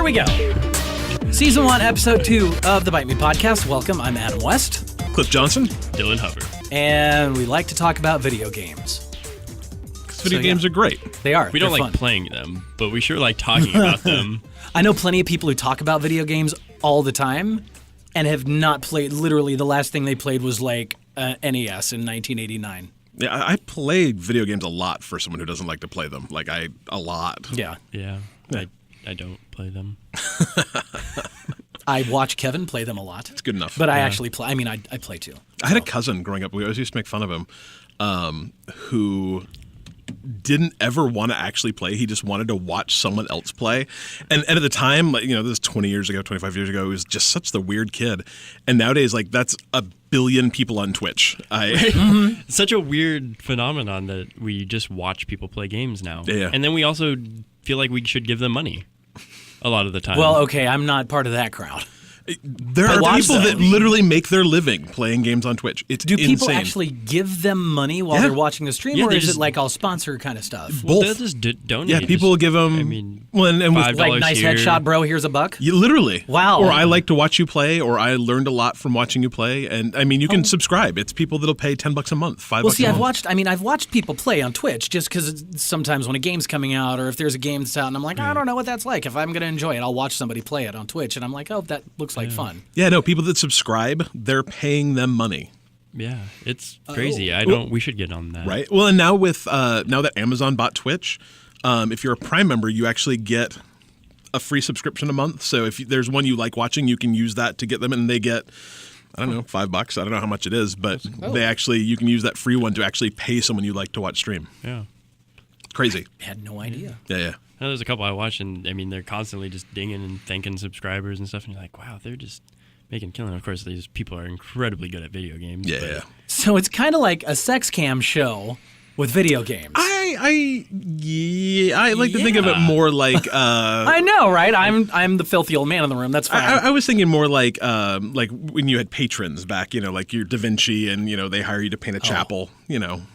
we go. Season 1, Episode 2 of the Bite Me Podcast. Welcome, I'm Adam West. Cliff Johnson. Dylan Hubbard. And we like to talk about video games. Because video games are great. They are. We don't They're like fun. playing them, but we sure like talking about them. I know plenty of people who talk about video games all the time and have not played. Literally, the last thing they played was like NES in 1989. Yeah, I play video games a lot for someone who doesn't like to play them. A lot. Yeah. Yeah. I don't play them. I watch Kevin play them a lot. It's good enough. But I actually play. I mean, I play too. I had a cousin growing up. We always used to make fun of him, who didn't ever want to actually play. He just wanted to watch someone else play. And at the time, this is 20 years ago, 25 years ago, he was just such the weird kid. And nowadays, that's a billion people on Twitch. It's such a weird phenomenon that we just watch people play games now. Yeah. And then we also feel like we should give them money a lot of the time. Well, okay, I'm not part of that crowd. There are people that literally make their living playing games on Twitch. It's Do insane. people actually give them money while they're watching the stream, or is it like all sponsor kind of stuff? Well, both. they'll just donate. Yeah, people will give them. I mean, and with $5 like nice here. headshot, bro. Here's a buck. Literally. Wow. Or I like to watch you play, or I learned a lot from watching you play. And I mean, you can subscribe. It's people that'll pay $10 a month, $5 Well, see, a month. I've watched people play on Twitch just because sometimes when a game's coming out, or if there's a game that's out, and I'm like, I don't know what that's like. If I'm going to enjoy it, I'll watch somebody play it on Twitch, and I'm like, oh, that looks like fun. Yeah, no, people that subscribe, they're paying them money. Yeah, it's crazy. We should get on that. Right. Well, and now with now that Amazon bought Twitch, if you're a Prime member, you actually get a free subscription a month. So if there's one you like watching, you can use that to get them, and they get, I don't know, $5. I don't know how much it is, but you can use that free one to actually pay someone you like to watch stream. Yeah. Crazy. I had no idea. Yeah. Now, there's a couple I watch, and I mean, they're constantly just dinging and thanking subscribers and stuff, and you're like, wow, they're just making killing. Of course, these people are incredibly good at video games. Yeah. So it's kind of like a sex cam show with video games. I like to think of it more like I know, right? I'm the filthy old man in the room. That's fine. I was thinking more like when you had patrons back, like your Da Vinci, and they hire you to paint a chapel,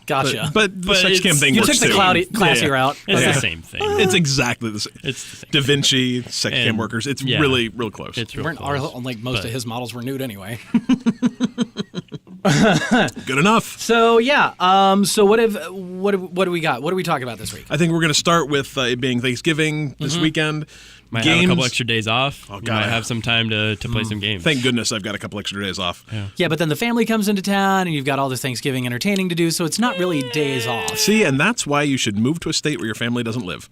Gotcha. But the sex cam thing you works took the too. classy route. It's the same thing. It's exactly the same. It's the same Da Vinci, sex cam workers. It's really real close. It's real Weren't close. like most of his models were nude anyway. Good enough. So yeah. So what do we got? What are we talking about this week? I think we're going to start with it being Thanksgiving this weekend. Might games. have a couple extra days off. Oh, You God. might have some time to play some games. Thank goodness I've got a couple extra days off. Yeah, but then the family comes into town, and you've got all this Thanksgiving entertaining to do, so it's not really days off. See, and that's why you should move to a state where your family doesn't live.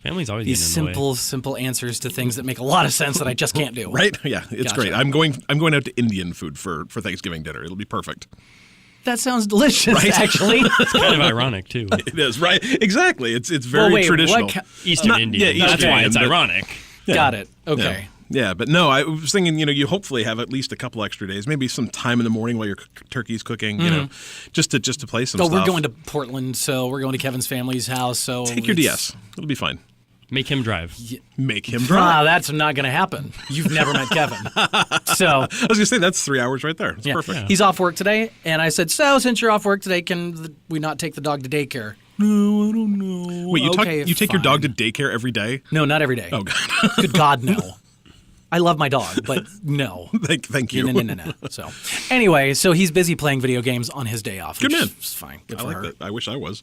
Family's always These getting in the way. simple answers to things that make a lot of sense that I just can't do. Right? Yeah, it's Gotcha. great. I'm going out to Indian food for Thanksgiving dinner. It'll be perfect. That sounds delicious, Right? actually. It's kind of ironic, too. It is, right? Exactly. It's very wait, traditional. what Eastern Indian. yeah, That's Eastern why it's Indian, but- ironic. Got it. Okay. Yeah, but no, I was thinking, you hopefully have at least a couple extra days, maybe some time in the morning while your turkey's cooking, just to play some stuff. We're going to Portland, so we're going to Kevin's family's house. So Take your DS. It'll be fine. Make him drive. Make him drive. That's not going to happen. You've never met Kevin. So I was going to say, that's 3 hours right there. It's perfect. He's off work today, and I said, so since you're off work today, can we not take the dog to daycare? No, I don't know. Wait, you take your dog to fine. daycare every day? No, not every day. Oh, God. Good God, no. I love my dog, but no. Thank you. No. So, anyway, so he's busy playing video games on his day off. Good which man. is fine. Good I for like her. that. I wish I was.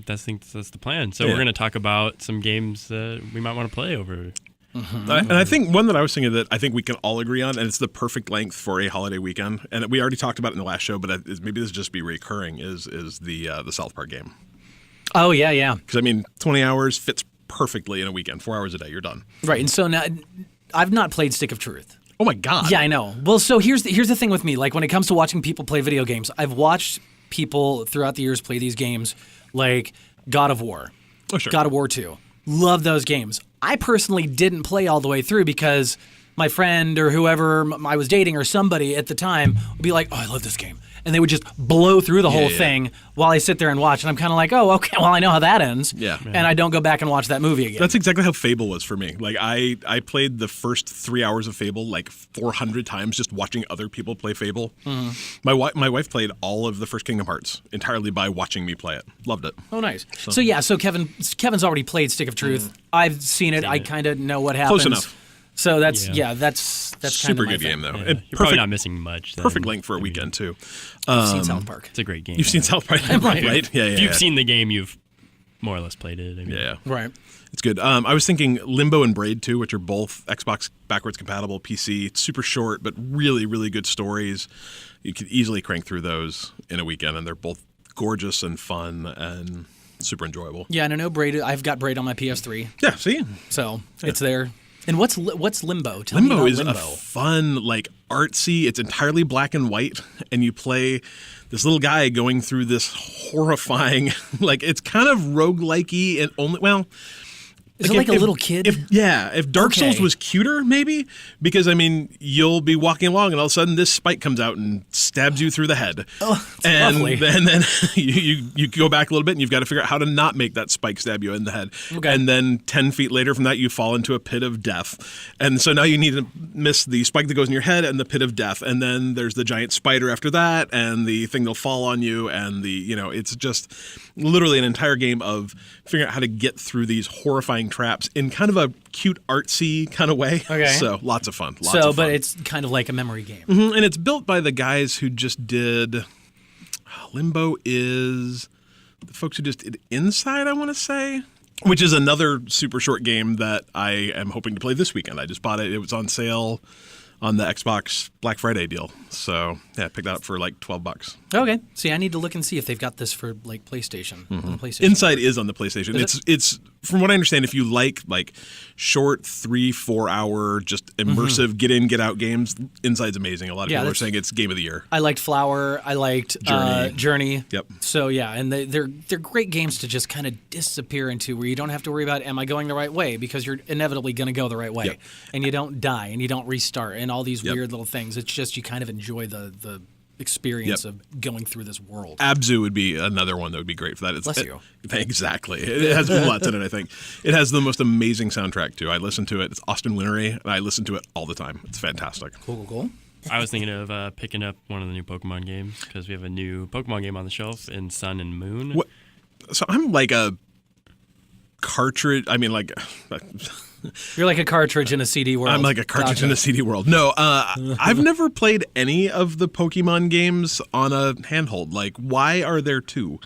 That's the plan. So we're going to talk about some games that we might want to play over. And I think one that I was thinking that I think we can all agree on, and it's the perfect length for a holiday weekend, and we already talked about it in the last show, but maybe this will just be recurring, is the South Park game. Oh, yeah. Because, I mean, 20 hours fits perfectly in a weekend. 4 hours a day, you're done. Right, and so now I've not played Stick of Truth. Oh, my God. Yeah, I know. Well, so here's the thing with me. Like, when it comes to watching people play video games, I've watched people throughout the years play these games, like God of War, Oh, sure. God of War 2. Love those games. I personally didn't play all the way through because my friend or whoever I was dating or somebody at the time would be like, "Oh, I love this game," and they would just blow through the whole thing while I sit there and watch, and I'm kind of like, "Oh, okay, well, I know how that ends," and I don't go back and watch that movie again. That's exactly how Fable was for me. Like I played the first 3 hours of Fable like 400 times just watching other people play Fable. My wife played all of the first Kingdom Hearts entirely by watching me play it. Loved it. Oh, nice. So Kevin's already played Stick of Truth. I've seen it. I kind of know what happens. Close enough. So that's that's super kind of good game though. You're probably not missing much. Then. Perfect length for a weekend too. I've seen South Park. It's a great game. You've seen South Park, right? Yeah. If you've seen the game, you've more or less played it. I mean, Yeah. Right. It's good. I was thinking Limbo and Braid too, which are both Xbox backwards compatible, PC. It's super short, but really, really good stories. You could easily crank through those in a weekend, and they're both gorgeous and fun and super enjoyable. Yeah, and I know Braid. I've got Braid on my PS3. Yeah, see? So it's there. And what's Limbo? Tell me Limbo about is a fun, like artsy. It's entirely black and white, and you play this little guy going through this horrifying, like it's kind of roguelike-y and only Is it like a little kid? If Dark Souls was cuter, maybe, because I mean, you'll be walking along and all of a sudden this spike comes out and stabs you through the head. Oh, that's and lovely. then you go back a little bit and you've got to figure out how to not make that spike stab you in the head. Okay. And then 10 feet later from that, you fall into a pit of death. And so now you need to miss the spike that goes in your head and the pit of death. And then there's the giant spider after that and the thing that'll fall on you. And it's just literally an entire game of figuring out how to get through these horrifying traps in kind of a cute, artsy kind of way. Okay. So lots of fun. But it's kind of like a memory game. Mm-hmm. And it's built by the guys who just did Limbo is the folks who just did Inside, I want to say, which is another super short game that I am hoping to play this weekend. I just bought it. It was on sale on the Xbox Black Friday deal. So yeah, picked that up for like $12. Okay. See, I need to look and see if they've got this for like PlayStation. On the PlayStation. Inside is on the PlayStation. It's from what I understand, if you like short 3-4 hour just immersive get in get out games, Inside's amazing. A lot of people are saying it's game of the year. I liked Flower. I liked Journey. Yep. So yeah, and they're great games to just kind of disappear into, where you don't have to worry about am I going the right way, because you're inevitably going to go the right way, Yep. and you don't die and you don't restart and all these Yep. weird little things. It's just you kind of enjoy the experience Yep. of going through this world. Abzu would be another one that would be great for that. Bless you. Exactly. It has lots in it, I think. It has the most amazing soundtrack, too. I listen to it. It's Austin Wintory, and I listen to it all the time. It's fantastic. Cool. I was thinking of picking up one of the new Pokemon games because we have a new Pokemon game on the shelf in Sun and Moon. What? So I'm like a cartridge. I mean, like... You're like a cartridge in a CD world. I'm like a cartridge in a CD world. No, I've never played any of the Pokemon games on a handhold. Like, why are there two?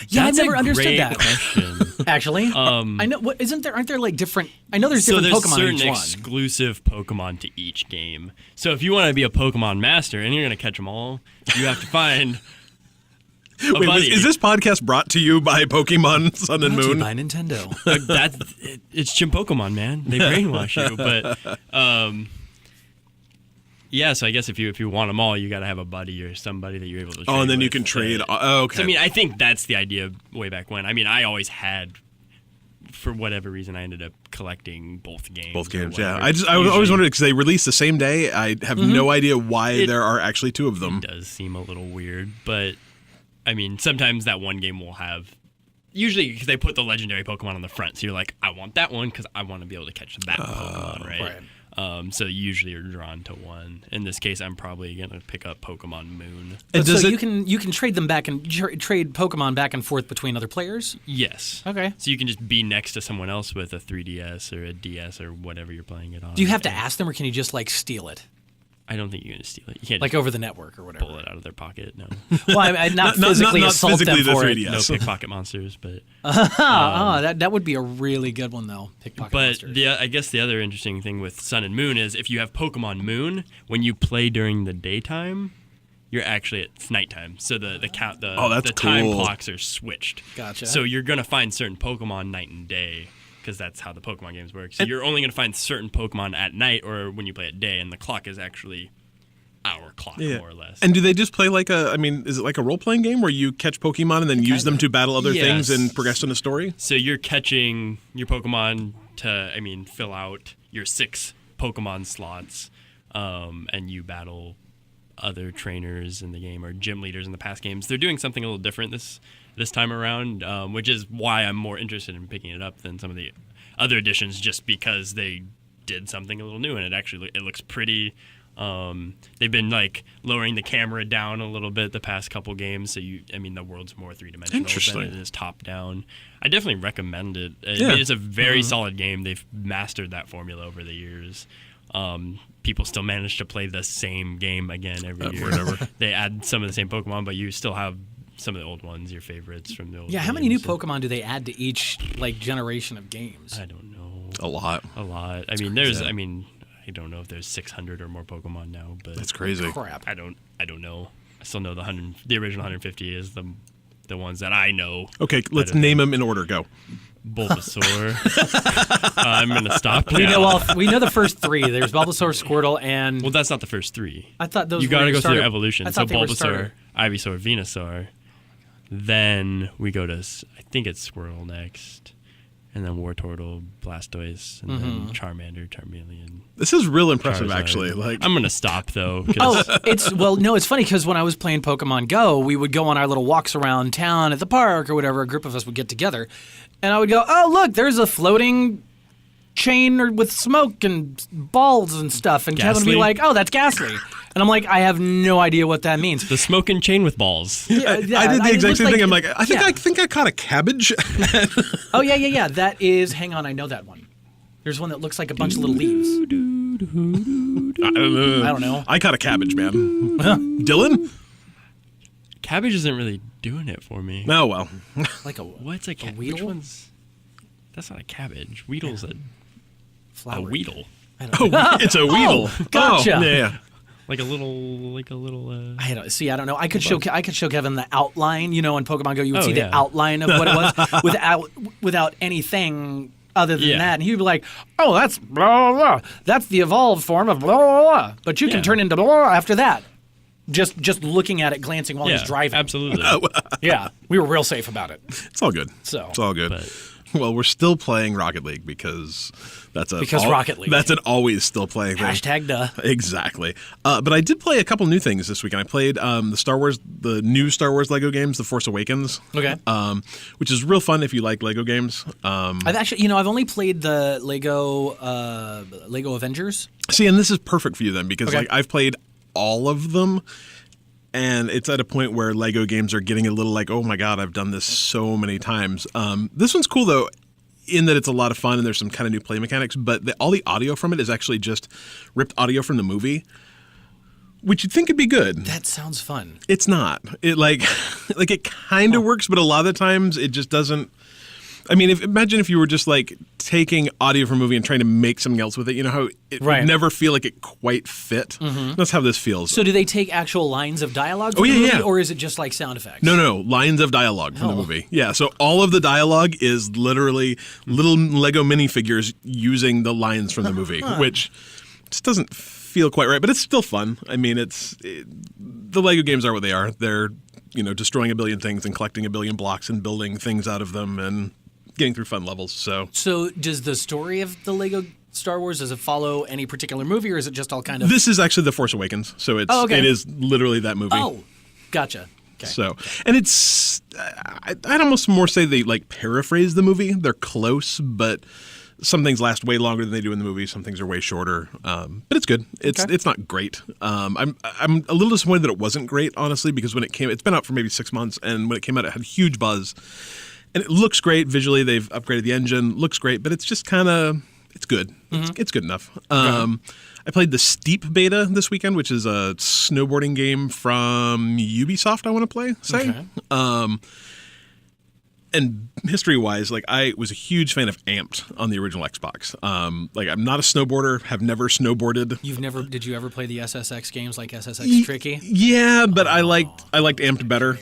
Yeah, That's I've never a understood great that. question. Actually, I know. What isn't there? Aren't there like different? I know there's So different there's Pokemon certain in each one. exclusive Pokemon to each game. So if you want to be a Pokemon master and you're going to catch them all, you have to find a buddy. Is this podcast brought to you by Pokemon Sun and Brought to you Moon? by Nintendo. It's Chim Pokemon, man. They brainwash you. But yeah, so I guess if you want them all, you got to have a buddy or somebody that you're able to trade Oh, and then you with. can trade. Oh, okay. So, I mean, I think that's the idea way back when. I mean, I always had, for whatever reason, I ended up collecting both games. Both or games, yeah. whatever. I always wondered because they release the same day. I have no idea why there are actually two of them. It does seem a little weird, but I mean, sometimes that one game will have. Usually, because they put the legendary Pokemon on the front, so you're like, I want that one because I want to be able to catch that Pokemon, right? So usually you're drawn to one. In this case, I'm probably gonna pick up Pokemon Moon. And So does you can trade them back and trade Pokemon back and forth between other players. Yes. Okay. So you can just be next to someone else with a 3DS or a DS or whatever you're playing it on. Do you have to and ask them, or can you just like steal it, I don't think you're gonna steal it. You can't like just over the network or whatever? pull it out of their pocket. No. Well, I not physically not assault physically them the for it. 3DS. No pickpocket monsters, but That would be a really good one though. Pickpocket But monsters. I guess the other interesting thing with Sun and Moon is if you have Pokemon Moon, when you play during the daytime, you're actually it's nighttime. So the that's time cool. clocks are switched. Gotcha. So you're gonna find certain Pokemon night and day because that's how the Pokemon games work. So you're only gonna find certain Pokemon at night or when you play at day, and the clock is actually our clock more or less. And do they just play like is it like a role-playing game where you catch Pokemon and then use them to battle other things and progress in a story? So you're catching your Pokemon to, fill out your 6 Pokemon slots, and you battle other trainers in the game or gym leaders in the past games. They're doing something a little different this time around, which is why I'm more interested in picking it up than some of the other editions, just because they did something a little new, and it looks pretty. They've been like lowering the camera down a little bit the past couple games, so the world's more three-dimensional than it is top-down. I definitely recommend it. It's a very solid game. They've mastered that formula over the years. People still manage to play the same game again every year. They add some of the same Pokemon, but you still have some of the old ones, your favorites from the old games. How many new Pokemon do they add to each generation of games? I don't know. A lot. I don't know if there's 600 or more Pokemon now, but that's crazy. Crap. I don't know. I still know the original 150 is the ones that I know. Okay, let's name them in order. Go. Bulbasaur. I'm gonna stop. We know the first three. There's Bulbasaur, Squirtle, and well, that's not the first three. I thought those. You got to go started, through their evolution. So Bulbasaur, Ivysaur, Venusaur. Then we go to I think it's Squirtle next, and then Wartortle, Blastoise, and then Charmander, Charmeleon. This is real impressive, Charizard. actually. I'm gonna stop though. It's funny because when I was playing Pokemon Go, we would go on our little walks around town at the park or whatever. A group of us would get together, and I would go, "Oh, look, there's a floating chain with smoke and balls and stuff," and Kevin would be like, "Oh, that's Ghastly." And I'm like, I have no idea what that means. The smoking chain with balls. I did the exact same thing. I'm like, I think I caught a cabbage. Oh, yeah. That is, hang on, I know that one. There's one that looks like a bunch of little leaves. I don't know. I caught a cabbage, man. Dylan? Cabbage isn't really doing it for me. Oh, well. What's a cabbage? Weedle? Which one's... That's not a cabbage. Weedle's a flower. A weedle. It's a weedle. Gotcha. Yeah. Like a little. I don't know. I could show Kevin the outline. In Pokemon Go, you would see the outline of what it was without anything other than that, and he'd be like, "Oh, that's blah blah. That's the evolved form of blah blah blah. But you can turn into blah blah after that." Just looking at it, glancing while he's driving. Absolutely. Yeah, we were real safe about it. It's all good. It's all good. Well, we're still playing Rocket League because Rocket League. That's an always still playing thing. Hashtag duh. Exactly. But I did play a couple new things this weekend. I played the new Star Wars Lego games, The Force Awakens. Okay. Which is real fun if you like Lego games. I've actually, I've only played the Lego Avengers. See, and this is perfect for you then because I've played all of them. And it's at a point where Lego games are getting a little like, oh my God, I've done this so many times. This one's cool though, in that it's a lot of fun and there's some kind of new play mechanics. But all the audio from it is actually just ripped audio from the movie, which you'd think would be good. That sounds fun. It's not. It it kind of works, but a lot of the times it just doesn't. I mean, imagine if you were just like taking audio from a movie and trying to make something else with it. You know how it would never feel like it quite fit? Mm-hmm. That's how this feels. So do they take actual lines of dialogue from the movie, or is it just like sound effects? No. Lines of dialogue from the movie. Yeah, so all of the dialogue is literally little Lego minifigures using the lines from the movie, which just doesn't feel quite right, but it's still fun. I mean, the Lego games are what they are. They're, destroying a billion things and collecting a billion blocks and building things out of them and getting through fun levels. So does the story of the Lego Star Wars, does it follow any particular movie, or is it just all kind of... This is actually The Force Awakens, so it is literally that movie. Oh, gotcha. Okay. So, and it's... I'd almost more say they paraphrase the movie. They're close, but some things last way longer than they do in the movie. Some things are way shorter, but it's good. It's not great. I'm a little disappointed that it wasn't great, honestly, because when it came... It's been out for maybe 6 months, and when it came out, it had huge buzz. And it looks great visually. They've upgraded the engine. Looks great, but it's just kind of... It's good. Mm-hmm. It's good enough. I played the Steep beta this weekend, which is a snowboarding game from Ubisoft, I want to say. Okay. And history-wise, I was a huge fan of Amped on the original Xbox. I'm not a snowboarder, have never snowboarded. Did you ever play the SSX games like SSX Tricky? Yeah, but I liked Amped better.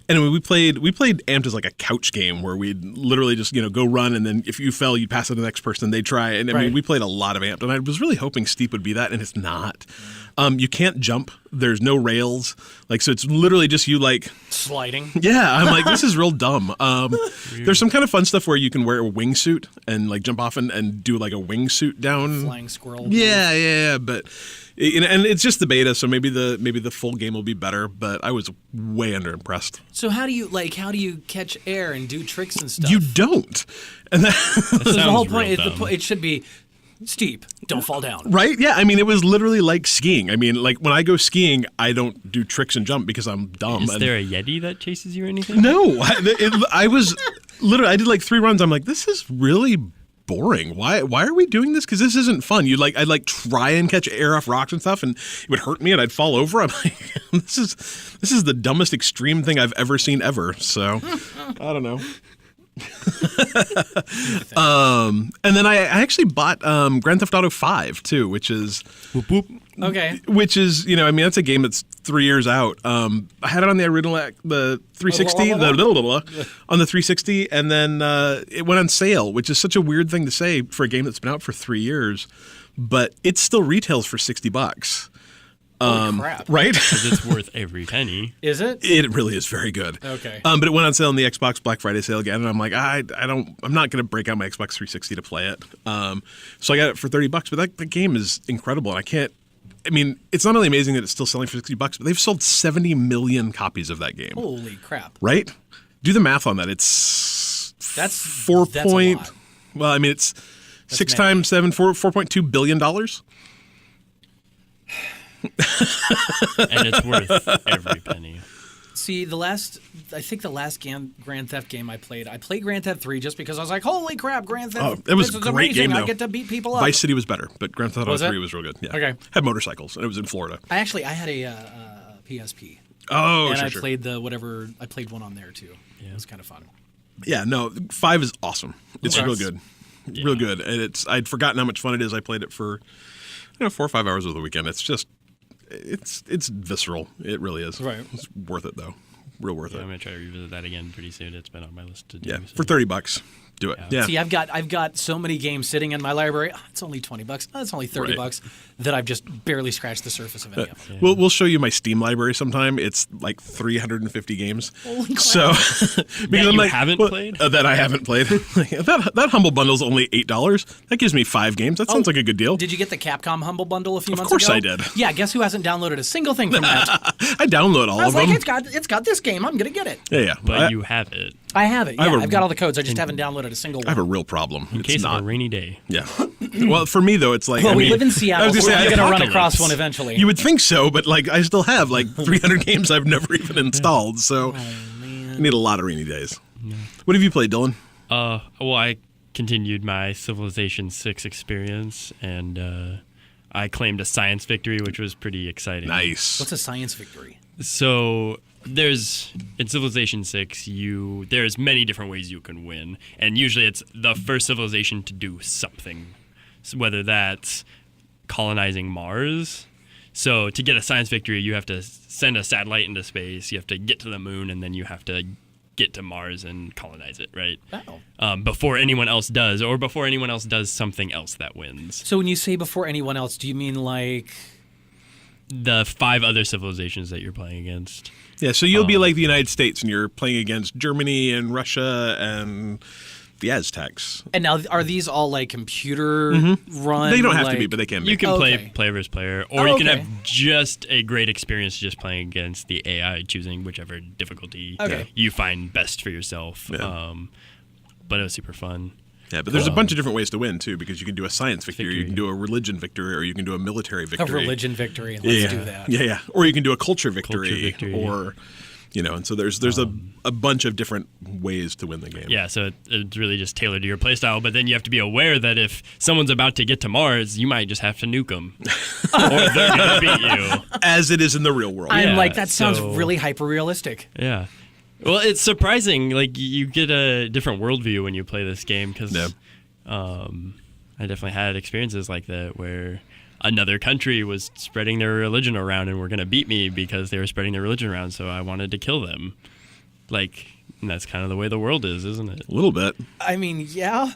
Anyway, we played Amped as a couch game where we'd literally just go run, and then if you fell, you'd pass it to the next person. They'd try, and I mean we played a lot of Amped, and I was really hoping Steep would be that, and it's not. You can't jump There's no rails. Like, so it's literally just you like sliding. Yeah, I'm like, this is real dumb. There's some kind of fun stuff where you can wear a wingsuit and like jump off and do like a wingsuit down. Flying squirrel. Yeah, but and it's just the beta, so maybe the full game will be better. But I was way underimpressed. So how do you catch air and do tricks and stuff? You don't, and That the whole sounds point. real dumb. It should be steep. Don't fall down. right? Yeah, I mean, it was literally like skiing. I mean, like when I go skiing, I don't do tricks and jump because I'm dumb. Is there a Yeti that chases you or anything? No, I was literally. I did like 3 runs. I'm like, this is really boring. Why are we doing this? Because this isn't fun. I'd like try and catch air off rocks and stuff, and it would hurt me, and I'd fall over. I'm like, this is the dumbest extreme thing I've ever seen ever. So I don't know. And then I actually bought Grand Theft Auto 5 too, which is Whoop, whoop. Okay. which is, I mean, that's a game that's 3 years out. I had it on the original, the 360, on the 360, and then it went on sale, which is such a weird thing to say for a game that's been out for 3 years, but it still retails for $60. Holy crap. Right? Because it's worth every penny. Is it? It really is very good. Okay. But it went on sale in the Xbox Black Friday sale again, and I'm like, I'm not going to break out my Xbox 360 to play it. So I got it for $30, but that game is incredible, and I mean, it's not only amazing that it's still selling for $60, but they've sold 70 million copies of that game. Holy crap. Right? Do the math on that. That's 4 that's a lot. Well, I mean, it's That's 6 many. times 7, $4.2 billion. And it's worth every penny. See, I think the last Grand Theft game I played Grand Theft 3 just because I was like, holy crap, Grand Theft. Oh, it was this a is great amazing. game, I though. get to beat people up. Vice City was better, but Grand Theft Was Auto it? 3 was real good. Yeah. Okay. Had motorcycles, and it was in Florida. I had a PSP. Oh, And sure, I sure. played one on there too. Yeah. It was kind of fun. Yeah, no, 5 is awesome. It's Okay. real good. Yeah. Real good. And I'd forgotten how much fun it is. I played it for 4 or 5 hours over the weekend. It's just it's visceral. It really is. Right. It's worth it though. Real worth Yeah, I'm it. gonna try to revisit that again pretty soon. It's been on my list to do. Yeah. so. For $30. Do it. Yeah. See, I've got so many games sitting in my library. Oh, it's only $20. Oh, it's only $30 Right. that I've just barely scratched the surface of any of. Yeah. We'll show you my Steam library sometime. It's like 350 games. Holy crap. So because you haven't played? That I haven't played. that humble bundle's only $8. That gives me 5 games. That sounds like a good deal. Did you get the Capcom Humble Bundle a few months ago? Of course I did. Yeah, guess who hasn't downloaded a single thing from that? I download all I was of like, them. it's got this game. I'm gonna get it. Yeah. But you have it I have it. I Yeah, have a- I've got all the codes. I just haven't downloaded a single one. I have a real problem. in It's case not. of a rainy day. Yeah. Well, for me though, it's like Well, I we mean, live in I Seattle, was so gonna say, we're going to run apocalypse. across one eventually. You would think so, but like I still have like 300 games I've never even installed, so I need a lot of rainy days. What have you played, Dylan? Well, I continued my Civilization 6 experience, and I claimed a science victory, which was pretty exciting. Nice. What's a science victory? So in Civilization 6, there's many different ways you can win, and usually it's the first civilization to do something, so whether that's colonizing Mars. So to get a science victory, you have to send a satellite into space, you have to get to the moon, and then you have to get to Mars and colonize it, right? Oh. Before anyone else does, or before anyone else does something else that wins. So when you say before anyone else, do you mean like... The 5 other civilizations that you're playing against. Yeah, so you'll be like the United States, and you're playing against Germany and Russia and the Aztecs. And now, are these all like computer run? They don't have to like- be, but they can be. You can Okay. play player versus player, or Oh, you can okay. have just a great experience just playing against the AI, choosing whichever difficulty Okay. you find best for yourself. Yeah. But it was super fun. Yeah, but there's a bunch of different ways to win too, because you can do a science victory, you Victory. can do a religion victory, or you can do a military A victory. religion victory. Let's do that. Yeah. Or you can do a culture victory, victory, or and so there's a bunch of different ways to win the game. Yeah, so it's really just tailored to your playstyle, but then you have to be aware that if someone's about to get to Mars, you might just have to nuke them, or they're going to beat you. As it is in the real world. I'm Yeah, like, that sounds so- really hyper realistic. Yeah. Well, it's surprising. Like, you get a different worldview when you play this game, because Yeah. I definitely had experiences like that where another country was spreading their religion around and were going to beat me because they were spreading their religion around, so I wanted to kill them. Like, and that's kind of the way the world is, isn't it? A little bit. I mean, yeah.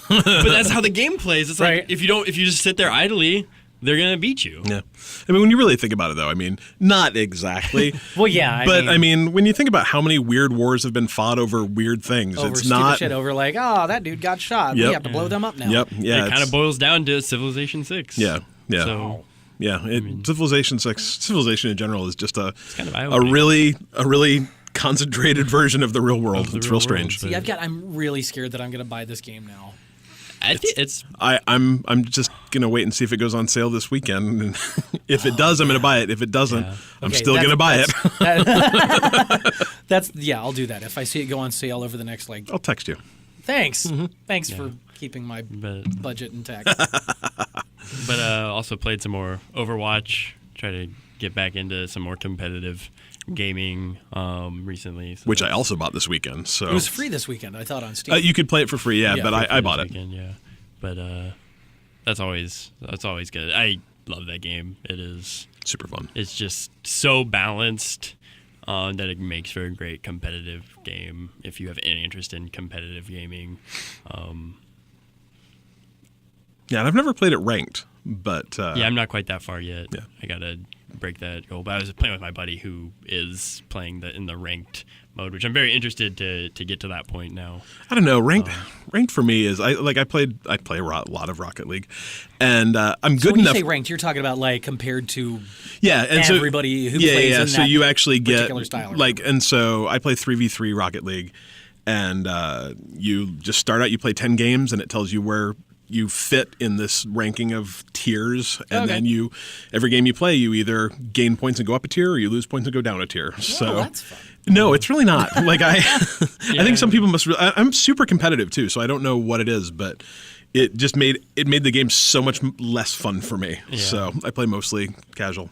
But that's how the game plays. It's Right. like if you just sit there idly, they're going to beat you. Yeah. I mean, when you really think about it, though, I mean, not exactly. Well, yeah. I mean, when you think about how many weird wars have been fought over weird things, over it's stupid not. shit, over like, oh, that dude got shot. Yep. We have to blow them up now. Yep. Yeah. It kind of boils down to Civilization 6. Yeah. Yeah. So, yeah. Civilization 6, Civilization in general is just a kind of a really concentrated version of the real world. It's real strange. See, I'm really scared that I'm going to buy this game now. I think I'm just gonna wait and see if it goes on sale this weekend. And if it does, I'm gonna buy it. If it doesn't, I'm still gonna buy it. I'll do that. If I see it go on sale over the next I'll text you. Thanks. Thanks for keeping my budget intact. But also played some more Overwatch. Try to get back into some more competitive gaming recently. So which I also bought this weekend. So it was free this weekend, I thought, on Steam. You could play it for free, but I bought it. Weekend, yeah. But that's always good. I love that game. It is super fun. It's just so balanced that it makes for a great competitive game if you have any interest in competitive gaming. Yeah, and I've never played it ranked, but I'm not quite that far yet. Yeah. I gotta break that goal. But I was playing with my buddy who is playing in the ranked mode, which I'm very interested to get to that point now. I don't know. Ranked for me is I play a lot of Rocket League, and I'm good enough. When you say ranked, you're talking about like compared to and everybody who plays in so that you actually get particular style. and so I play 3v3 Rocket League, and you just start out. You play 10 games, and it tells you where you fit in this ranking of tiers, and then every game you play, you either gain points and go up a tier, or you lose points and go down a tier. So that's fun. No, it's really not. I think some people must. I'm super competitive too, so I don't know what it is, but it just made the game so much less fun for me. Yeah. So I play mostly casual.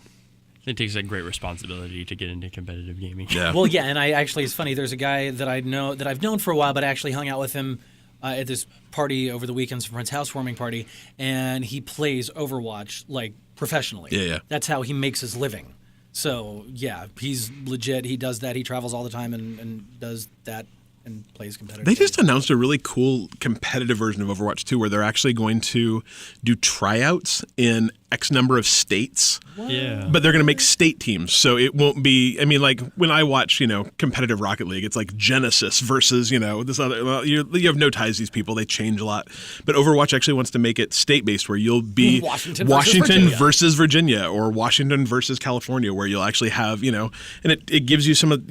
It takes a great responsibility to get into competitive gaming. Yeah. Well, yeah, and it's funny. There's a guy that I've known for a while, but I actually hung out with him at this party over the weekend, some friend's housewarming party, and he plays Overwatch like professionally. Yeah. That's how he makes his living. So yeah, he's legit. He does that. He travels all the time and does that and plays competitive. They just announced a really cool competitive version of Overwatch 2 where they're actually going to do tryouts in X number of states. What? Yeah. But they're going to make state teams. So it won't be, I mean, like when I watch, competitive Rocket League, it's like Genesis versus, this other, well, you have no ties to these people. They change a lot. But Overwatch actually wants to make it state-based where you'll be Washington versus Virginia or Washington versus California, where you'll actually have, and it gives you some,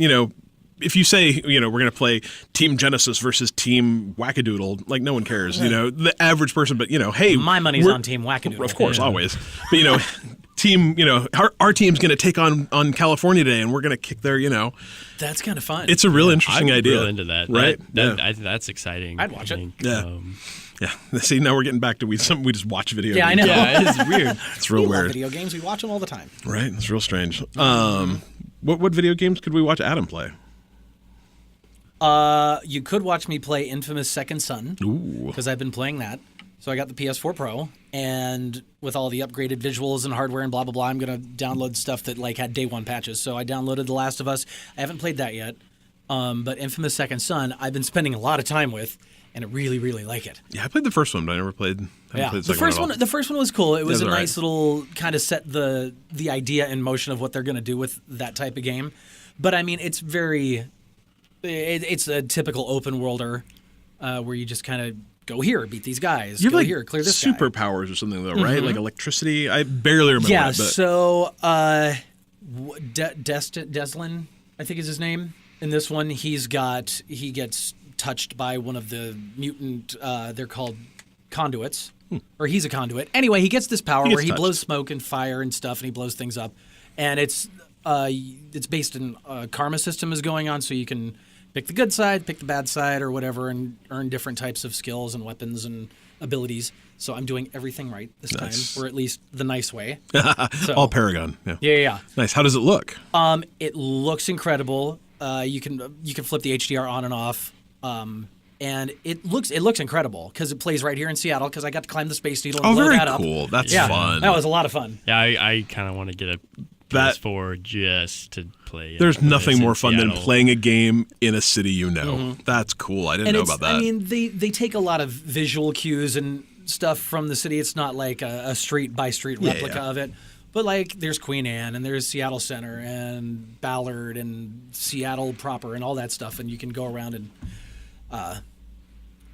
if you say, we're going to play Team Genesis versus Team Wackadoodle, like no one cares, the average person, but, hey. My money's on Team Wackadoodle. Of course, always. But, team, our team's going to take on California today and we're going to kick their, That's kind of fun. It's a real interesting idea. I'm real into that. Right? I think that's exciting. I'd watch it. Yeah. Yeah. See, now we're getting back to we just watch video games. Yeah, I know. Yeah, it's weird. It's real we weird. love video games. We watch them all the time. Right? It's real strange. What video games could we watch Adam play? You could watch me play Infamous Second Son, because I've been playing that. So I got the PS4 Pro, and with all the upgraded visuals and hardware and blah, blah, blah, I'm going to download stuff that had day one patches. So I downloaded The Last of Us. I haven't played that yet, but Infamous Second Son, I've been spending a lot of time with, and I really, really like it. Yeah, I played the first one, but I never played. Played the first one. The first one was cool. It was a nice right. little kind of set the idea in motion of what they're going to do with that type of game. But I mean, it's it's a typical open worlder where you just kind of go here, beat these guys. You have here, clear this guy. superpowers or something though, right? Like electricity. I barely remember. Yeah. That, but. So Deslin, I think is his name. In this one, he gets touched by one of the mutant. They're called conduits, or he's a conduit. Anyway, he gets this power where he blows smoke and fire and stuff, and he blows things up. And it's based in a karma system is going on, so you can pick the good side, pick the bad side, or whatever, and earn different types of skills and weapons and abilities. So I'm doing everything right this time, or at least the nice way. So, all Paragon. Yeah. Nice. How does it look? It looks incredible. You can flip the HDR on and off, and it looks incredible because it plays right here in Seattle. Because I got to climb the Space Needle and blow that up. Cool. That's yeah, fun. That was a lot of fun. Yeah, I kind of want to get a PS4 just to play. There's nothing more fun Seattle. than playing a game in a city you know. That's cool. I didn't know about that. I mean, they take a lot of visual cues and stuff from the city. It's not like a street by street replica of it. But like there's Queen Anne and there's Seattle Center and Ballard and Seattle proper and all that stuff, and you can go around and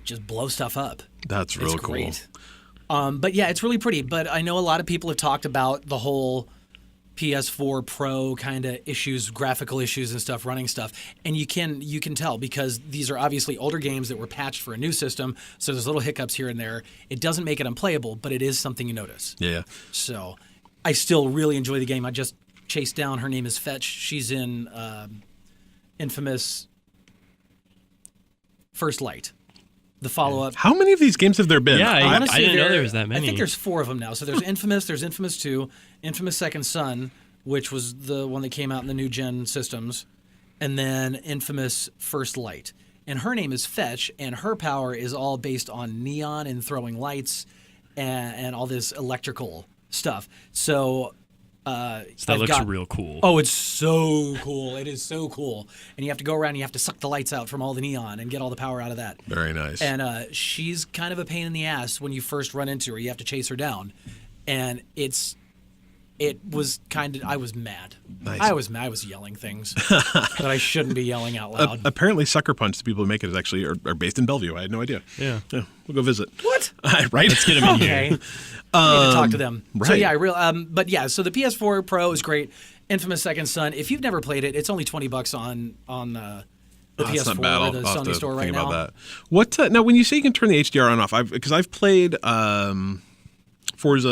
just blow stuff up. That's real cool. Great. But yeah, it's really pretty. But I know a lot of people have talked about the whole PS4 Pro kind of issues, graphical issues and stuff, running stuff, and you can tell because these are obviously older games that were patched for a new system. So there's little hiccups here and there. It doesn't make it unplayable, but it is something you notice. Yeah. So I still really enjoy the game. I just chased down. Her name is Fetch. She's in infamous First Light. The follow-up. How many of these games have there been? Yeah, I didn't know there was that many. I think there's 4 of them now. So there's Infamous, there's Infamous 2, Infamous Second Son, which was the one that came out in the new gen systems, and then Infamous First Light. And her name is Fetch, and her power is all based on neon and throwing lights and all this electrical stuff. So that looks real cool. Oh, it's so cool. It is so cool. And you have to go around and you have to suck the lights out from all the neon and get all the power out of that. Very nice. And she's kind of a pain in the ass when you first run into her. You have to chase her down. And it was kind of, I was mad. Nice. I was mad. I was yelling things that I shouldn't be yelling out loud. Apparently, Sucker Punch, the people who make it, actually are based in Bellevue. I had no idea. Yeah. We'll go visit. What? Right? Let's get them in Okay. here. I need to talk to them. Right. So yeah, but yeah, so the PS4 Pro is great. Infamous Second Son. If you've never played it, it's only $20 on the That's PS4 not bad. or the I'll have Sony to store right think now. about that. What now? When you say you can turn the HDR on off, because I've played Forza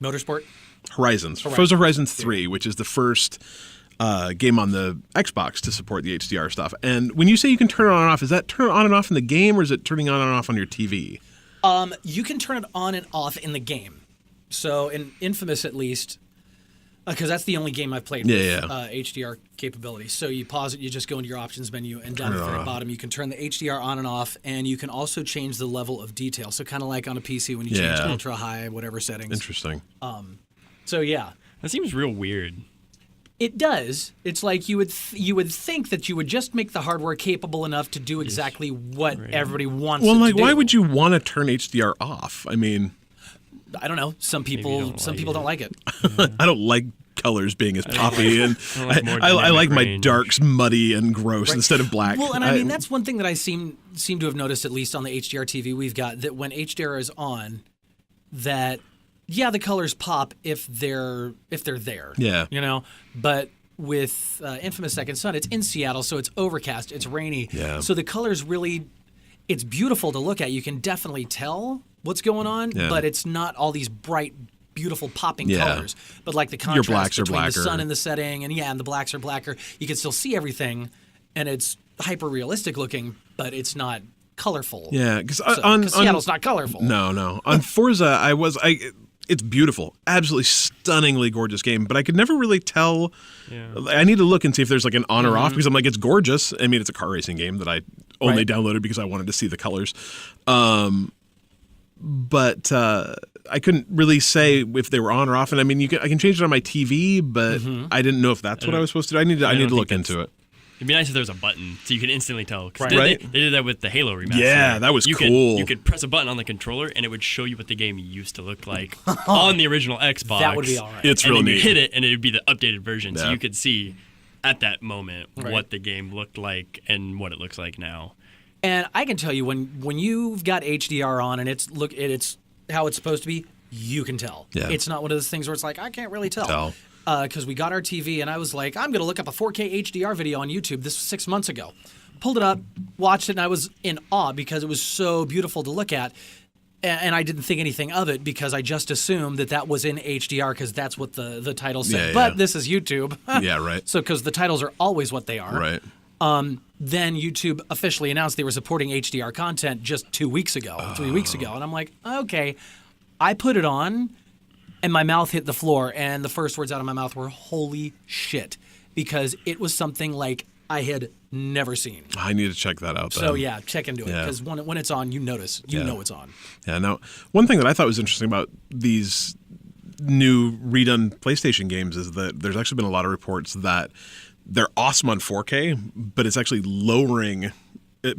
Motorsport. Horizons, Forza Horizons 3, which is the first game on the Xbox to support the HDR stuff. And when you say you can turn it on and off, is that turn it on and off in the game, or is it turning on and off on your TV? You can turn it on and off in the game. So in Infamous, at least, because that's the only game I've played with HDR capability. So you pause it, you just go into your options menu, and down at the very bottom, you can turn the HDR on and off, and you can also change the level of detail. So kind of like on a PC when you change to ultra high, whatever settings. Interesting. So yeah. That seems real weird. It does. It's like you would think that you would just make the hardware capable enough to do exactly what everybody wants it to do. Why would you want to turn HDR off? I mean, I don't know. Some people don't like it. I don't like colors being as poppy, and I like my darks muddy and gross instead of black. Well, and I mean that's one thing that I seem to have noticed, at least on the HDR TV we've got, that when HDR is on, that the colors pop if they're there. Yeah. You know, but with Infamous Second Son, it's in Seattle, so it's overcast, it's rainy. Yeah. So the colors really, it's beautiful to look at. You can definitely tell what's going on, but it's not all these bright, beautiful popping colors. But like the contrast between the sun and the setting, and the blacks are blacker. You can still see everything, and it's hyper realistic looking, but it's not colorful. Yeah, because Seattle's not colorful. No. On Forza, it's beautiful, absolutely stunningly gorgeous game, but I could never really tell. Yeah. I need to look and see if there's like an on or off, because I'm like, it's gorgeous. I mean, it's a car racing game that I only downloaded because I wanted to see the colors. But I couldn't really say if they were on or off. And I mean, I can change it on my TV, but I didn't know if that's what I was supposed to do. I need to look into it. It'd be nice if there was a button so you could instantly tell. Right. They did that with the Halo remaster. Yeah, that was cool. You could press a button on the controller and it would show you what the game used to look like on the original Xbox. That would be all right. It's and real then neat. You hit it and it would be the updated version, so Yeah. you could see at that moment what the game looked like and what it looks like now. And I can tell you when you've got HDR on and it's how it's supposed to be, you can tell. Yeah. It's not one of those things where it's like, I can't really tell. Because we got our TV and I was like, I'm going to look up a 4K HDR video on YouTube. This was 6 months ago. Pulled it up, watched it, and I was in awe because it was so beautiful to look at. And I didn't think anything of it because I just assumed that was in HDR because that's what the title said. But this is YouTube. Yeah, right. So because the titles are always what they are. Right. Then YouTube officially announced they were supporting HDR content just 2 weeks ago, 3 weeks ago. And I'm like, okay. I put it on, and my mouth hit the floor, and the first words out of my mouth were, holy shit, because it was something like I had never seen. I need to check that out then. So, yeah, check into it, because when it's on, you notice. You know it's on. Yeah, now, one thing that I thought was interesting about these new redone PlayStation games is that there's actually been a lot of reports that they're awesome on 4K, but it's actually lowering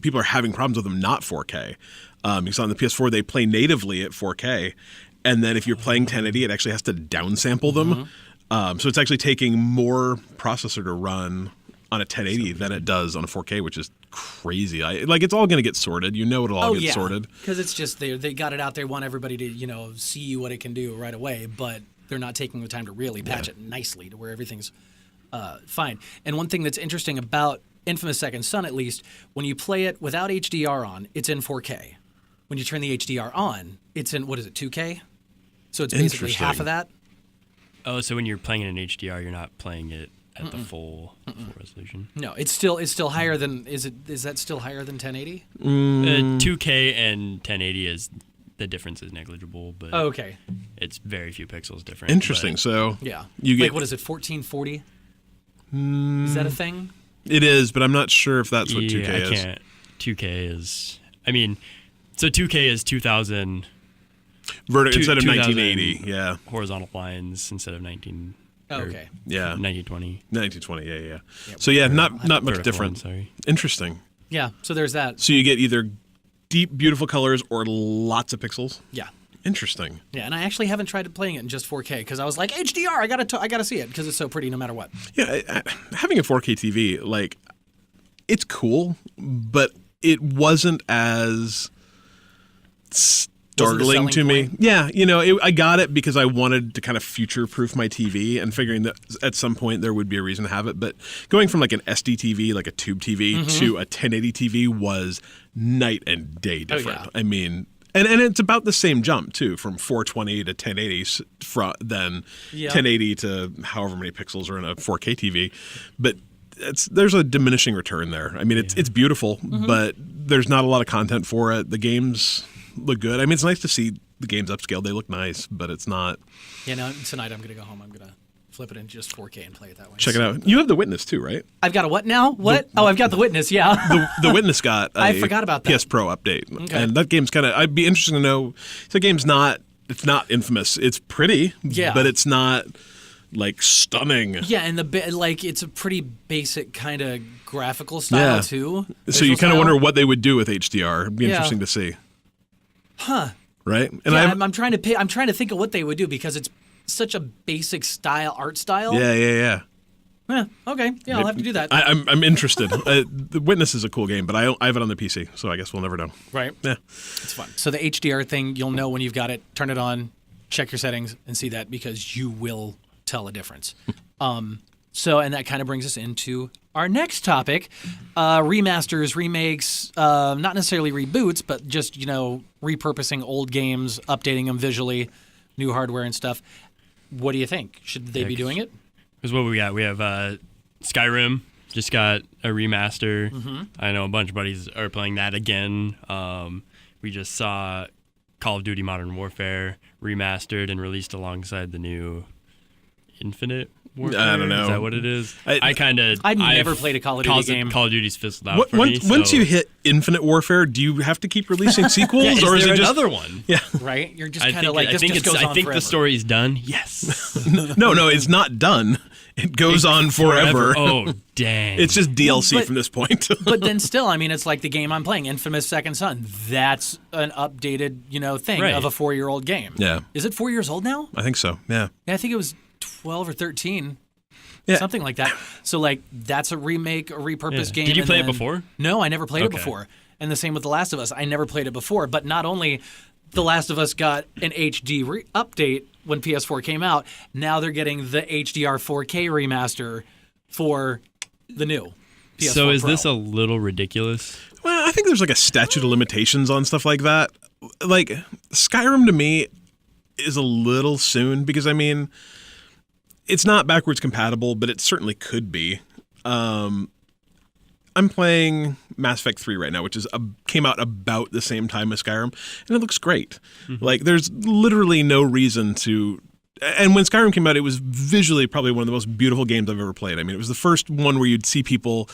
people are having problems with them not 4K. Because on the PS4 they play natively at 4K, and then if you're playing 1080, it actually has to downsample them. So it's actually taking more processor to run on a 1080 than it does on a 4K, which is crazy. It's all going to get sorted. It'll all get sorted. Because it's just they got it out there, want everybody to see what it can do right away, but they're not taking the time to really patch it nicely to where everything's fine. And one thing that's interesting about Infamous Second Son, at least, when you play it without HDR on, it's in 4K. When you turn the HDR on, it's in, 2K? So it's basically half of that? Oh, so when you're playing it in HDR, you're not playing it at the full resolution? No, it's still higher than, is that still higher than 1080? 2K and 1080 the difference is negligible, but okay. It's very few pixels different. Interesting. So yeah. You get, what is it, 1440? Is that a thing? It is, but I'm not sure if that's what 2K is. I can't. 2K is, so 2K is 2000 instead of 1980, yeah. Horizontal lines instead of 19. Okay. Yeah. 1920. 1920, yeah. So yeah, not much different. Sorry. Interesting. Yeah, so there's that. So you get either deep, beautiful colors or lots of pixels? Yeah. Interesting. Yeah, and I actually haven't tried playing it in just 4K because I was like, HDR, I gotta see it because it's so pretty no matter what. Yeah, having a 4K TV, it's cool, but it wasn't as startling to me. Point? Yeah, I got it because I wanted to kind of future-proof my TV and figuring that at some point there would be a reason to have it. But going from an SD TV, a tube TV, to a 1080 TV was night and day different. Oh, yeah. And it's about the same jump too, from 420 to 1080, then 1080 to however many pixels are in a 4K TV. But there's a diminishing return there. It's beautiful, but there's not a lot of content for it. The games look good. It's nice to see the games upscaled. They look nice, but it's not. Yeah, no, tonight I'm going to go home. I'm going to flip it in just 4K and play it that way. Check it out. You have The Witness too, right? I've got a what now? What? I've got The Witness, yeah. The Witness got a I forgot about that. PS Pro update. Okay. And that game's I'd be interested to know, the game's it's not infamous. It's pretty, but it's not stunning. Yeah, and it's a pretty basic kind of graphical style too. So you kind of wonder what they would do with HDR. It'd be interesting to see. Huh. Right? And I'm trying to think of what they would do because it's such a basic art style. Yeah. Okay. Yeah, I'll have to do that. I'm interested. The Witness is a cool game, but I have it on the PC, so I guess we'll never know. Right. Yeah. It's fun. So the HDR thing, you'll know when you've got it. Turn it on, check your settings, and see that because you will tell a difference. And that kind of brings us into our next topic, remasters, remakes, not necessarily reboots, but just, repurposing old games, updating them visually, new hardware and stuff. What do you think? Should they be doing it? Because what we got? We have Skyrim just got a remaster. I know a bunch of buddies are playing that again. We just saw Call of Duty Modern Warfare remastered and released alongside the new Infinite Warfare. I don't know. Is that what it is? I've never played a Call of Duty game. Call of Duty's fizzled out for me. Once you hit Infinite Warfare, do you have to keep releasing sequels, or is there it just another one? Yeah, right. You're just kind of this just goes on I think forever. the story's done. Yes. No, it's not done. It goes on forever. Oh, dang. It's just DLC from this point. But then still, it's like the game I'm playing, Infamous Second Son. That's an updated, thing of a 4-year-old game. Yeah. Is it 4 years old now? I think so. Yeah. Yeah, I think it was 12 or 13. Yeah. Something like that. So, that's a remake, a repurposed game. Did you play it before? No, I never played it before. And the same with The Last of Us. I never played it before. But not only The Last of Us got an HD update when PS4 came out, now they're getting the HDR 4K remaster for the new PS4 So is Pro. this a little ridiculous? Well, I think there's a statute of limitations on stuff like that. Skyrim to me is a little soon because it's not backwards compatible, but it certainly could be. I'm playing Mass Effect 3 right now, which came out about the same time as Skyrim, and it looks great. There's literally no reason to. And when Skyrim came out, it was visually probably one of the most beautiful games I've ever played. It was the first one where you'd see people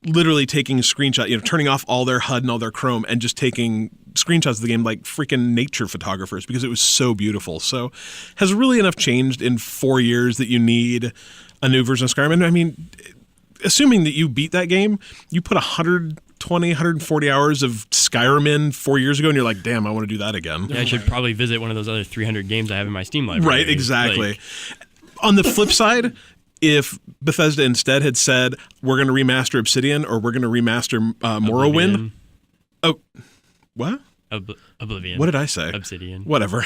literally taking screenshots, turning off all their HUD and all their Chrome and just taking screenshots of the game like freaking nature photographers because it was so beautiful. So has really enough changed in 4 years that you need a new version of Skyrim? And assuming that you beat that game, you put 100 120, 140 hours of Skyrim in 4 years ago, and you're like, damn, I want to do that again. Yeah, I should probably visit one of those other 300 games I have in my Steam library. Right, exactly. On the flip side, if Bethesda instead had said, we're going to remaster Obsidian or we're going to remaster Morrowind. Oh, what? Oblivion. What did I say? Obsidian. Whatever.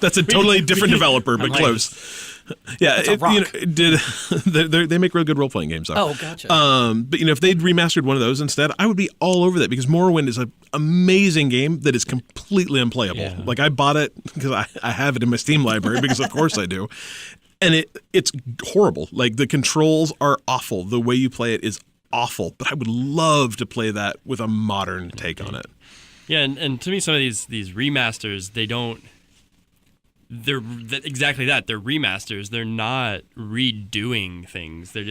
That's a totally different developer, but close. Yeah, they make real good role-playing games, though. Oh, gotcha. But if they'd remastered one of those instead, I would be all over that, because Morrowind is an amazing game that is completely unplayable. Yeah. Like, I bought it because I have it in my Steam library, because of course I do. And it's horrible. Like, the controls are awful. The way you play it is awful. But I would love to play that with a modern take on it. Yeah, and to me, some of these remasters, they're exactly that. They're remasters. They're not redoing things. They're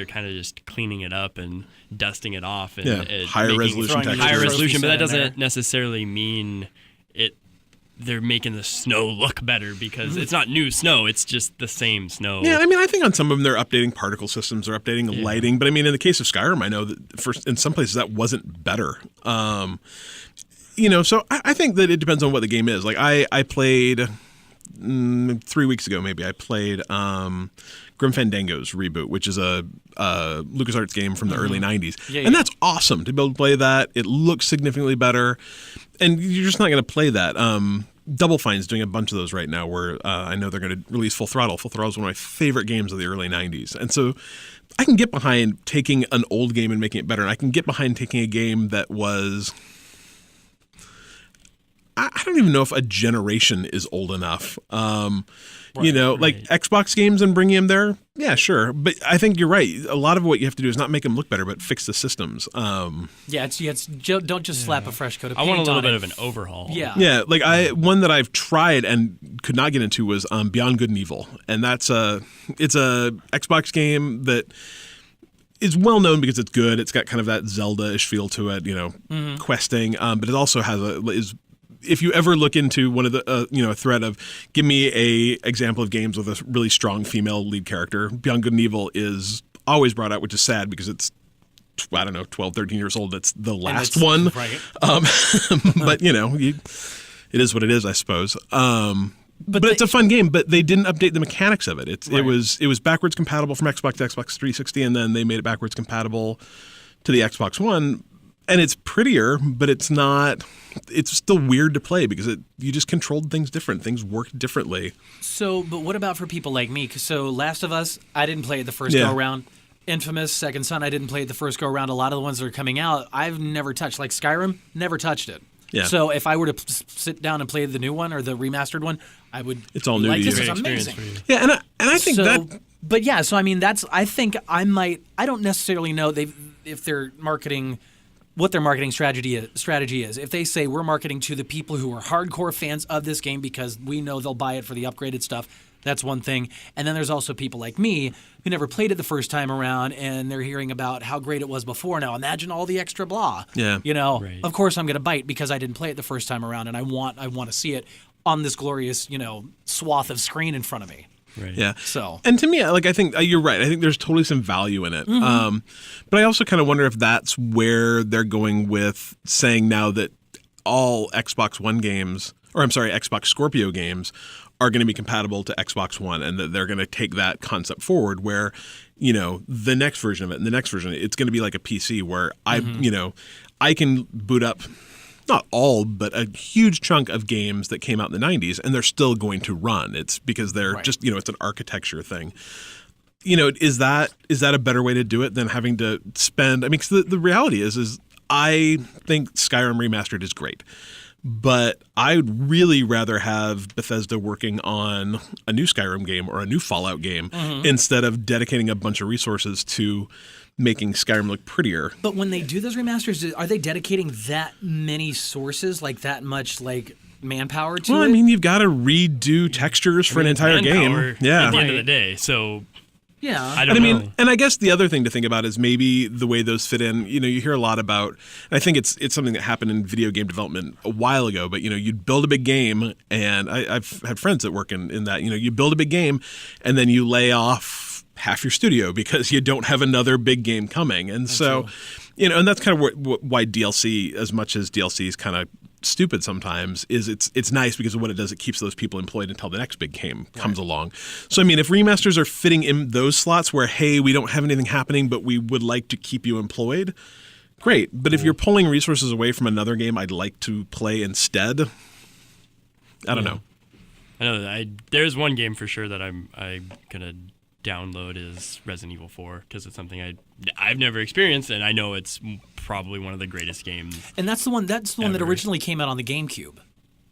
kind of just cleaning it up and dusting it off and higher resolution textures. Higher resolution, but that doesn't necessarily mean they're making the snow look better, because it's not new snow. It's just the same snow. Yeah, I mean, I think on some of them they're updating particle systems, they're updating lighting. But I mean, in the case of Skyrim, I know that in some places that wasn't better. So I think that it depends on what the game is. Like, I played 3 weeks ago, maybe, I played Grim Fandango's Reboot, which is a LucasArts game from the early 90s. And that's awesome to be able to play that. It looks significantly better. And you're just not going to play that. Double Fine's doing a bunch of those right now, where I know they're going to release Full Throttle. Full Throttle is one of my favorite games of the early 90s. And so I can get behind taking an old game and making it better. And I can get behind taking a game that was... I don't even know if a generation is old enough. Like Xbox games and bringing them there. Yeah, sure. But I think you're right. A lot of what you have to do is not make them look better, but fix the systems. Don't just slap a fresh coat of paint. I want a little bit of an overhaul. Yeah. Yeah. Like one that I've tried and could not get into was Beyond Good and Evil. And it's a Xbox game that is well known because it's good. It's got kind of that Zelda-ish feel to it, questing. But it also has if you ever look into one of the, a thread of give me a example of games with a really strong female lead character, Beyond Good and Evil is always brought out, which is sad because it's, 12, 13 years old. It's the last one. Right. But, it is what it is, I suppose. But it's a fun game, but they didn't update the mechanics of it. It was backwards compatible from Xbox to Xbox 360, and then they made it backwards compatible to the Xbox One. And it's prettier, but it's not. It's still weird to play because you just controlled things different. Things worked differently. So, but what about for people like me? So, Last of Us, I didn't play it the first go around. Infamous, Second Son, I didn't play it the first go around. A lot of the ones that are coming out, I've never touched. Like Skyrim, never touched it. Yeah. So if I were to sit down and play the new one or the remastered one, I would. It's all new to you. This is amazing. Yeah, and I think that. But yeah, so I mean, I think I might. I don't necessarily know if they're marketing. What their marketing strategy is. If they say we're marketing to the people who are hardcore fans of this game because we know they'll buy it for the upgraded stuff, that's one thing. And then there's also people like me who never played it the first time around and they're hearing about how great it was before. Now imagine all the extra blah. Yeah. Right. Of course I'm going to bite because I didn't play it the first time around and I want to see it on this glorious, swath of screen in front of me. Right. Yeah. So, and to me, I think you're right. I think there's totally some value in it. Mm-hmm. But I also kind of wonder if that's where they're going with saying now that all Xbox One games, or I'm sorry, Xbox Scorpio games are going to be compatible to Xbox One, and that they're going to take that concept forward where, the next version of it and the next version, it's going to be like a PC where I can boot up not all, but a huge chunk of games that came out in the 90s, and they're still going to run. It's because they're just, it's an architecture thing. Is that a better way to do it than having to spend? I mean, 'cause the reality is I think Skyrim Remastered is great, but I'd really rather have Bethesda working on a new Skyrim game or a new Fallout game instead of dedicating a bunch of resources to making Skyrim look prettier. But when they do those remasters, are they dedicating that many sources, like that much, manpower to it? Well, I mean, you've got to redo textures for an entire game. Yeah. At the end of the day, so yeah. I don't know. And I guess the other thing to think about is maybe the way those fit in. You hear a lot about, and I think it's something that happened in video game development a while ago, but you'd build a big game, and I've had friends that work in that. You build a big game, and then you lay off half your studio because you don't have another big game coming. And so, and that's kind of why DLC, as much as DLC is kind of stupid sometimes, is it's nice because of what it does. It keeps those people employed until the next big game comes along. So, I mean, if remasters are fitting in those slots where, hey, we don't have anything happening, but we would like to keep you employed, great. But if you're pulling resources away from another game I'd like to play instead, I don't know. I know there's one game for sure that I'm gonna download is Resident Evil 4 because it's something I've never experienced, and I know it's probably one of the greatest games. And that's the one that originally came out on the GameCube,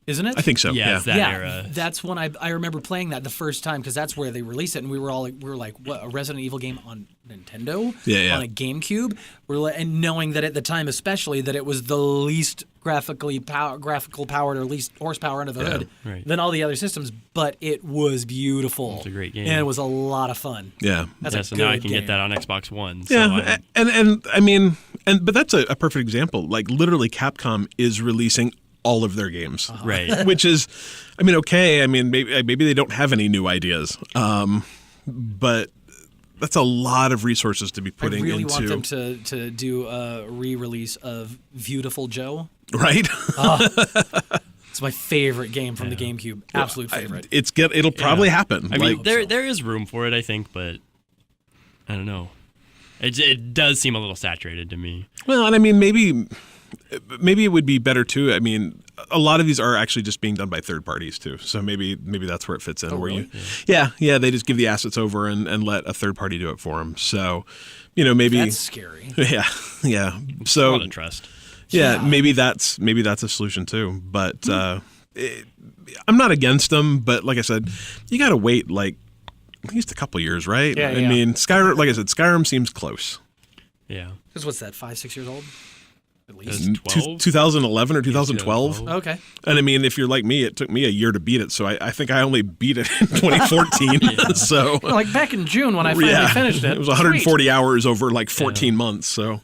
isn't it? I think so. Yeah, it's that era. That's when I remember playing that the first time because that's where they released it, and we were like, what, a Resident Evil game on Nintendo? Yeah. On a GameCube? And knowing that at the time especially that it was the least graphical powered or least horsepower under the hood than all the other systems, but it was beautiful. It's a great game. And it was a lot of fun. Yeah. So now I can get that on Xbox One. So yeah, and I mean, but that's a perfect example. Like literally Capcom is releasing all of their games. Right. Which is, I mean, okay. I mean, maybe they don't have any new ideas. But that's a lot of resources to be putting into. I really want them to do a re-release of Beautiful Joe. Right? It's my favorite game from the GameCube. Absolute favorite. It'll probably happen. I mean, there is room for it, I think, but I don't know. It does seem a little saturated to me. Well, and I mean, maybe it would be better too. I mean, a lot of these are actually just being done by third parties too. So maybe that's where it fits in. Oh, where really? They just give the assets over and let a third party do it for them. So, maybe that's scary. Yeah. So a lot of trust. Yeah, maybe that's a solution too. But I'm not against them. But like I said, you got to wait like at least a couple years, right? Yeah, I mean, Skyrim. Like I said, Skyrim seems close. Yeah. Because what's that? 5-6 years old? At least 2011 or 2012. Okay. And I mean, if you're like me, it took me a year to beat it. So I think I only beat it in 2014. So like back in June when I finally finished it. It was 140 hours over like 14 months. So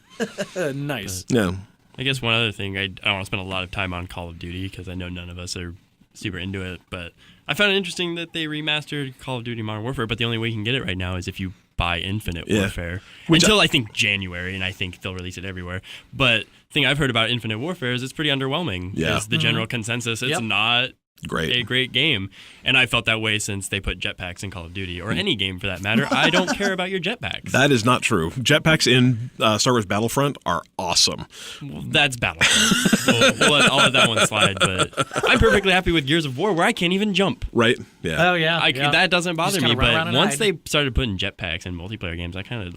nice. Yeah. I guess one other thing, I don't want to spend a lot of time on Call of Duty because I know none of us are super into it, but I found it interesting that they remastered Call of Duty Modern Warfare, but the only way you can get it right now is if you buy Infinite Warfare. Until I think January, and I think they'll release it everywhere. But the thing I've heard about Infinite Warfare is it's pretty underwhelming. Yeah. Is the general consensus. It's not a great game. And I felt that way since they put jetpacks in Call of Duty, or any game for that matter. I don't care about your jetpacks. That is not true. Jetpacks in Star Wars Battlefront are awesome. Well, that's Battlefront. I'll let that one slide, but I'm perfectly happy with Gears of War where I can't even jump. Right? Yeah. Oh, yeah. That doesn't bother me, but once hide. they started putting jetpacks in multiplayer games, I kind of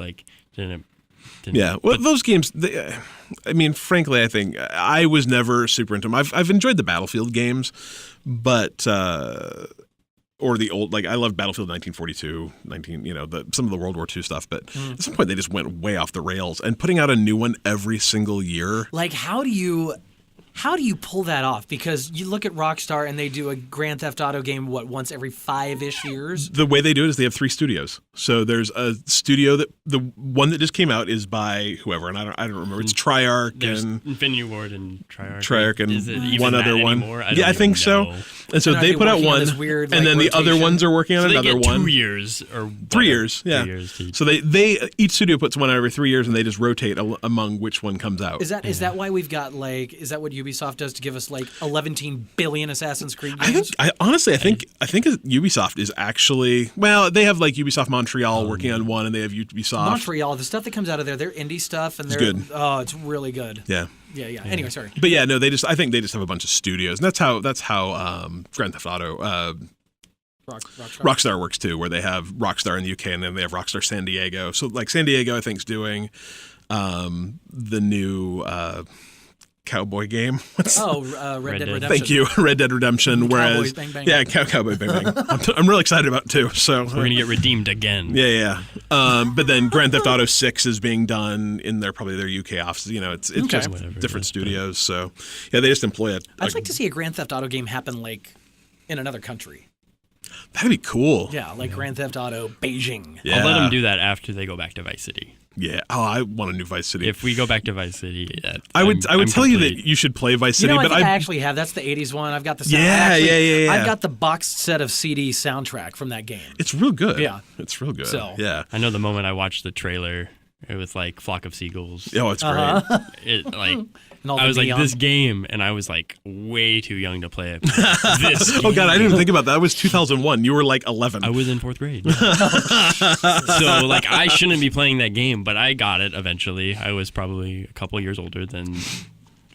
didn't. Yeah, well, those games, I mean, frankly, I think I was never super into them. I've enjoyed the Battlefield games, but or the old, like I loved Battlefield 1942, some of the World War II stuff, but at some point they just went way off the rails, and putting out a new one every single year. Like, how do you pull that off? Because you look at Rockstar and they do a Grand Theft Auto game, once every 5-ish years? The way they do it is they have 3 studios. So there's a studio that the one that just came out is by whoever, and I don't remember. It's Treyarch. There's and Infinity Ward and Treyarch. Treyarch and is it even one other one. I think so. And so they put out one, weird, and then the other ones are working on so another they get one. 2 years or 3 years, yeah. 3 years so they each studio puts one out every 3 years, and they just rotate among which one comes out. Is that why we've got is that what Ubisoft does to give us 11 billion Assassin's Creed games? I think Ubisoft is actually, well, they have Ubisoft Montreal working on one, and they have Ubisoft Montreal. The stuff that comes out of there, they're indie stuff, and they're good. Oh, it's really good. Yeah. Anyway, sorry. But yeah, no, I think they just have a bunch of studios, and that's how Grand Theft Auto Rockstar works too, where they have Rockstar in the UK, and then they have Rockstar San Diego. So San Diego, I think, is doing the new cowboy game. Red Dead Redemption. Thank you, Red Dead Redemption. Cowboys, bang, bang. Yeah, Cowboy Bang Bang. I'm really excited about it too. So we're gonna get redeemed again. Yeah. But then Grand Theft Auto 6 is being done in their UK offices. It's just different studios. So yeah, they just employ it. I'd like to see a Grand Theft Auto game happen in another country. That'd be cool. Yeah, Grand Theft Auto Beijing. Yeah. I'll let them do that after they go back to Vice City. Yeah. Oh, I want a new Vice City. If we go back to Vice City, I would tell you that you should play Vice City, but I actually have. That's the 80s one. I've got the sound. Yeah. I've got the boxed set of CD soundtrack from that game. It's real good. Yeah. It's real good. So, yeah. I know the moment I watched the trailer, it was like Flock of Seagulls. Oh, it's great. It like And I was neon. like, this game, and I was like way too young to play it. This game. Oh God, I didn't even think about that. That was 2001. You were like 11. I was in 4th grade. So like I shouldn't be playing that game, but I got it eventually. I was probably a couple years older than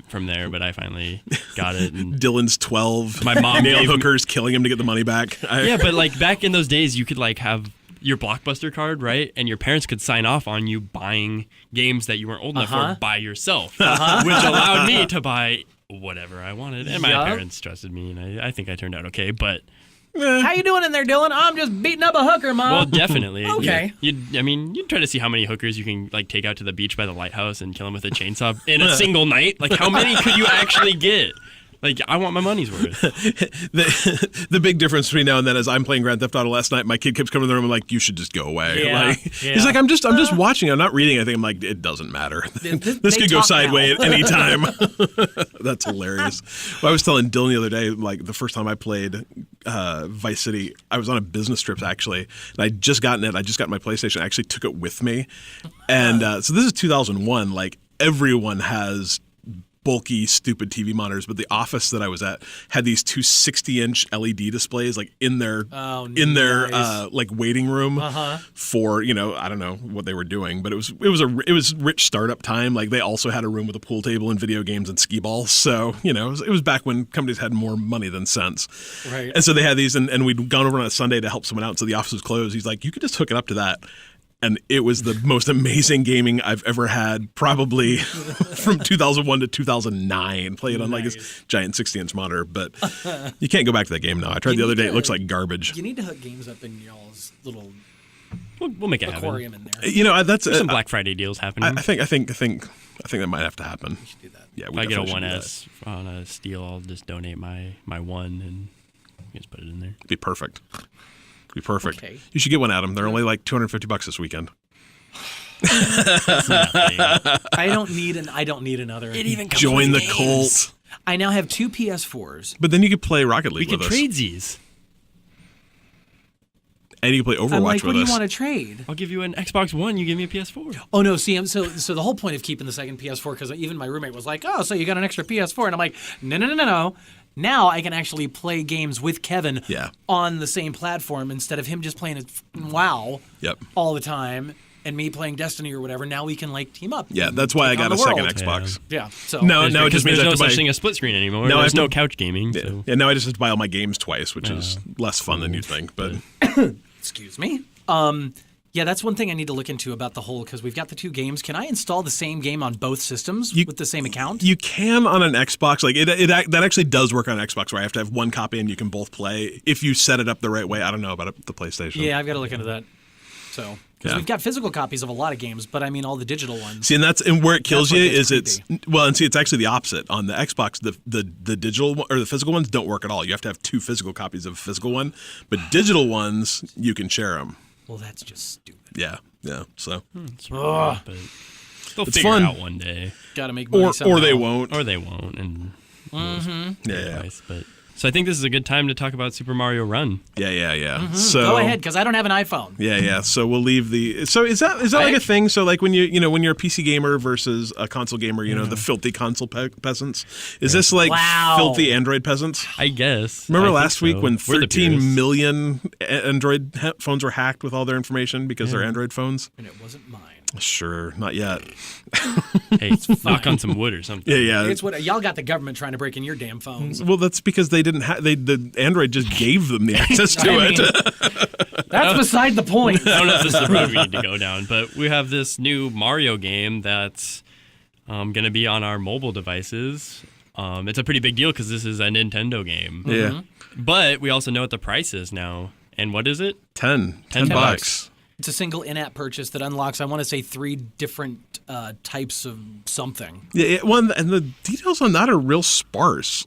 from there, but I finally got it. And Dylan's 12. My mom nail gave me- hookers killing him to get the money back. yeah, but like back in those days, you could like have your Blockbuster card, right? And your parents could sign off on you buying games that you weren't old enough for by yourself, which allowed me to buy whatever I wanted. And my parents trusted me, and I think I turned out okay. But How you doing in there, Dylan? I'm just beating up a hooker, Mom. well, definitely. Okay. You'd try to see how many hookers you can like take out to the beach by the lighthouse and kill them with a chainsaw in a single night. Like, how many could you actually get? Like, I want my money's worth. The big difference between now and then is I'm playing Grand Theft Auto last night. My kid keeps coming in the room and like, you should just go away. Yeah, Like, yeah. He's like, I'm just watching. I'm not reading anything. I'm like, it doesn't matter. This they could go talk sideways now. at any time. That's hilarious. Well, I was telling Dylan the other day, like the first time I played Vice City, I was on a business trip actually, and I just gotten it. I just got my PlayStation. I actually took it with me, and so this is 2001. Like everyone has bulky, stupid TV monitors, but the office that I was at had these two 60-inch LED displays, like in their nice. like waiting room for I don't know what they were doing, but it was rich startup time. Like they also had a room with a pool table and video games and skee balls. So it was back when companies had more money than sense. Right. And so they had these, and we'd gone over on a Sunday to help someone out. So the office was closed. He's like, you could just hook it up to that. And it was the most amazing gaming I've ever had, probably from 2001 to 2009. Play it on like this giant 60-inch monitor, but you can't go back to that game now. I tried the other day; it looks like garbage. You need to hook games up in y'all's little We'll make it happen. aquarium in there. That's There's some Black Friday deals happening. I think that might have to happen. We should do that. Yeah, if I get a 1S on a Steel, I'll just donate my one and just put it in there. Be perfect. Be perfect. Okay. You should get one, Adam. They're only like $250 this weekend. That's nothing. I don't need another. It even comes Join with the games. cult. I now have 2 PS4s. But then you could play Rocket We League could with us, trade these. and you can play Overwatch I'm like, what with do you us. want to trade? I'll give you an Xbox One. You give me a PS4. Oh no, see, so the whole point of keeping the second PS4, because even my roommate was like, "Oh, so you got an extra PS4?" And I'm like, "No. Now I can actually play games with Kevin on the same platform instead of him just playing it WoW all the time and me playing Destiny or whatever. Now we can like team up. Yeah, that's why I got a second Xbox. Yeah. So No, it just means there's I no have to such buy. thing as split screen anymore. No, I There's have to- no couch gaming. So. Yeah, now I just have to buy all my games twice, which is less fun than you think. But excuse me. Yeah, that's one thing I need to look into about the whole, because we've got the 2 games. Can I install the same game on both systems with the same account? you can on an Xbox. Like that actually does work on an Xbox, where I have to have one copy and you can both play if you set it up the right way. I don't know about the PlayStation. Yeah, I've got to look into that. So, because we've got physical copies of a lot of games, but I mean all the digital ones. See, and where it kills That's you what gets is it's actually the opposite. On the Xbox, the digital or the physical ones don't work at all. You have to have 2 physical copies of a physical one, but digital ones you can share them. Well, that's just stupid. Yeah. So It's rough, but they'll It's figure fun. it out one day. Got to make money or somehow. they won't. Or they won't. And Yeah. advice, but so I think this is a good time to talk about Super Mario Run. Yeah. So Go ahead, because I don't have an iPhone. Yeah. So we'll leave the. So is that like a thing? So like when when you're a PC gamer versus a console gamer, the filthy console peasants. Is this like filthy Android peasants? I guess. Remember I think last week so. when We're the 13 purists. million Android phones were hacked with all their information because they're Android phones? And it wasn't mine. Sure, not yet. Hey, knock on some wood or something. Yeah. It's what y'all got the government trying to break in your damn phones. Well, that's because they didn't have. The Android just gave them the access to I it. mean, that's beside the point. I don't know if this is the road we need to go down, but we have this new Mario game that's going to be on our mobile devices. It's a pretty big deal because this is a Nintendo game. Yeah, But we also know what the price is now. And what is it? $10 $10. It's a single in-app purchase that unlocks, I want to say, 3 different types of something. Yeah, and the details on that are real sparse.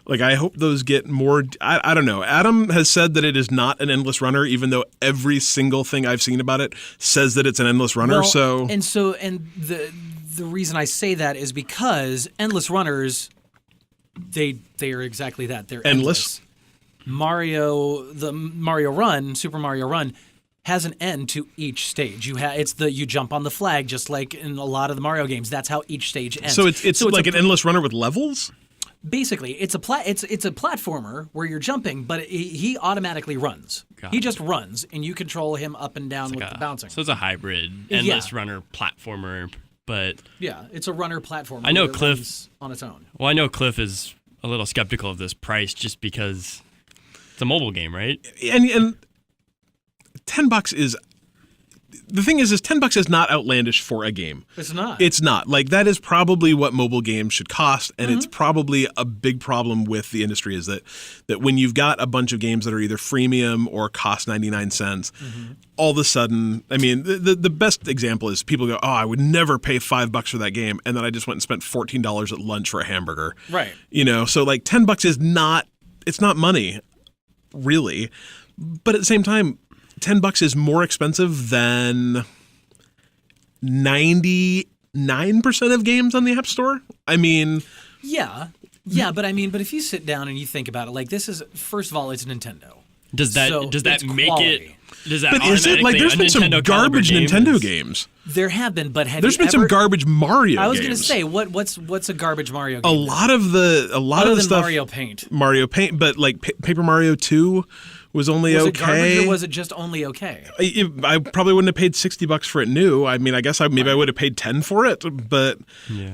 Like, I hope those get more. I don't know. Adam has said that it is not an endless runner, even though every single thing I've seen about it says that it's an endless runner. Well, and the reason I say that is because endless runners, they are exactly that. They're endless. The Mario Run, Super Mario Run, has an end to each stage. You jump on the flag just like in a lot of the Mario games. That's how each stage ends. So it's like an endless runner with levels. Basically, it's a platformer where you're jumping, but he automatically runs. He just runs, and you control him up and down with the bouncing. So it's a hybrid endless runner platformer, but yeah, it's a runner platformer. I know Cliff on its own. Well, I know Cliff is a little skeptical of this price just because it's a mobile game, right? And $10 is. The thing is $10 is not outlandish for a game. It's not. It's not. Like, that is probably what mobile games should cost, and it's probably a big problem with the industry is that when you've got a bunch of games that are either freemium or cost 99 cents, all of a sudden, I mean, the best example is people go, oh, I would never pay $5 for that game, and then I just went and spent $14 at lunch for a hamburger. Right. You know, so like $10 is not, it's not money, really. But at the same time, $10 is more expensive than 99% of games on the App Store. I mean, yeah, but if you sit down and you think about it, like, this is, first of all, it's Nintendo. Does that make quality. it? Does that? But is it like there's been some garbage Nintendo games? There have been, but there's been some garbage Mario games. I was going to say, what's a garbage Mario game? A lot of the stuff. Mario Paint, but like Paper Mario 2. Was only was okay. It garbage or was it just only okay? I probably wouldn't have paid $60 for it new. I mean, I guess I would have paid 10 for it, but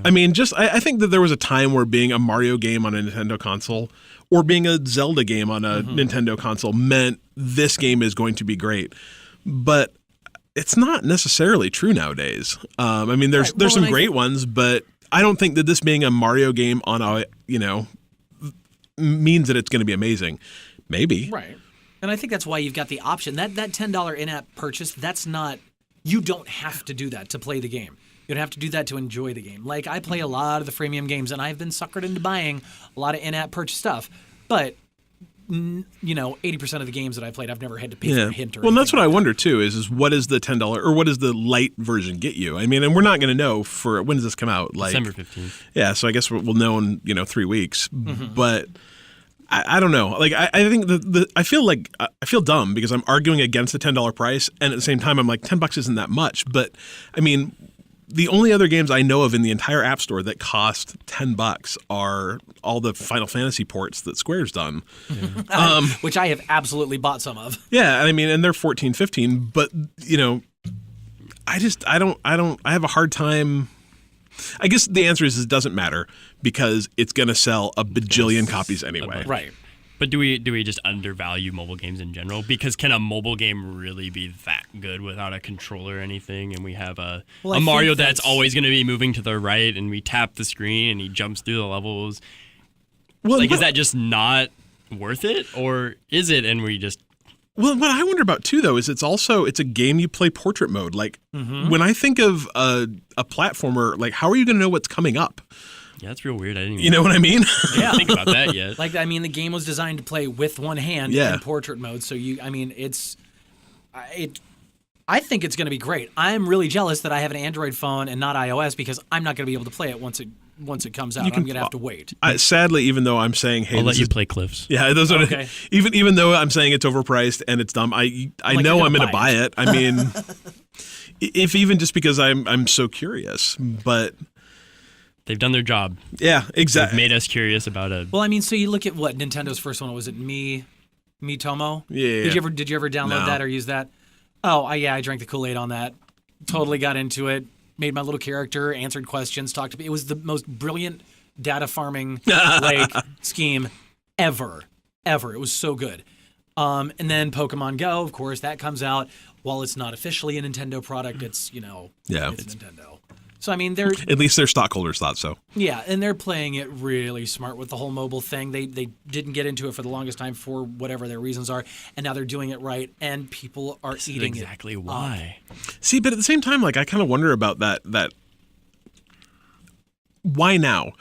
I mean, I think that there was a time where being a Mario game on a Nintendo console or being a Zelda game on a Nintendo console meant this game is going to be great. But it's not necessarily true nowadays. I mean, there's some great ones, but I don't think that this being a Mario game on a, means that it's going to be amazing. Maybe. Right. And I think that's why you've got the option. That $10 in-app purchase, that's not, you don't have to do that to play the game. You don't have to do that to enjoy the game. Like, I play a lot of the freemium games, and I've been suckered into buying a lot of in-app purchase stuff. But, 80% of the games that I played, I've never had to pay for a hint or anything. Well, that's what I wonder, too, is what is the $10, or what does the light version get you? I mean, and we're not going to know for, when does this come out? Like December 15th. Yeah, so I guess we'll know in, 3 weeks. But I don't know. Like, I think I feel dumb because I'm arguing against the $10 price, and at the same time I'm like, $10 isn't that much. But I mean, the only other games I know of in the entire App Store that cost $10 are all the Final Fantasy ports that Square's done, which I have absolutely bought some of. Yeah, I mean, and they're $14, $15, but I have a hard time. I guess the answer is it doesn't matter because it's going to sell a bajillion copies anyway. Right. But do we just undervalue mobile games in general? Because can a mobile game really be that good without a controller or anything? And we have a Mario that's always going to be moving to the right, and we tap the screen and he jumps through the levels. Well, is that just not worth it, or is it? And we just. Well, what I wonder about too, though, is it's a game you play portrait mode. Like when I think of a platformer, like how are you going to know what's coming up? Yeah, that's real weird. I didn't even. You know what I mean? Yeah, think about that yet. Like, I mean, the game was designed to play with one hand in portrait mode. So I think it's going to be great. I'm really jealous that I have an Android phone and not iOS because I'm not going to be able to play it once it comes out. I'm going to have to wait. Sadly, even though I'm saying, hey, I'll let you play Cliffs. Yeah, those are okay. Even though I'm saying it's overpriced and it's dumb, I know I'm going to buy it. I mean, if even just because I'm so curious, but. They've done their job. Yeah, exactly. They've made us curious about it. Well, I mean, so you look at what Nintendo's first one was. It Miitomo? Yeah. Did you ever download that or use that? Oh, I drank the Kool-Aid on that. Totally got into it. Made my little character, answered questions, talked to me. It was the most brilliant data farming scheme ever. It was so good. And then Pokemon Go, of course, that comes out. While it's not officially a Nintendo product, it's it's Nintendo. So, I mean, at least their stockholders thought so. Yeah, and they're playing it really smart with the whole mobile thing. They didn't get into it for the longest time for whatever their reasons are, and now they're doing it right, and people are eating it. Exactly why. See, but at the same time, like, I kind of wonder about that. Why now?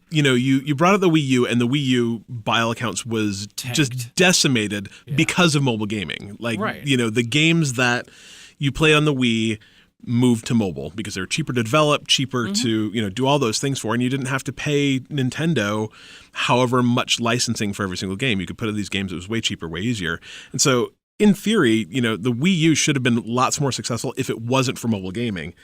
you brought up the Wii U, and the Wii U, by all accounts, was just decimated because of mobile gaming. Like, the games that you play on the Wii moved to mobile because they're cheaper to develop, cheaper to do all those things for, and you didn't have to pay Nintendo however much licensing for every single game. You could put in these games; it was way cheaper, way easier. And so, in theory, the Wii U should have been lots more successful if it wasn't for mobile gaming.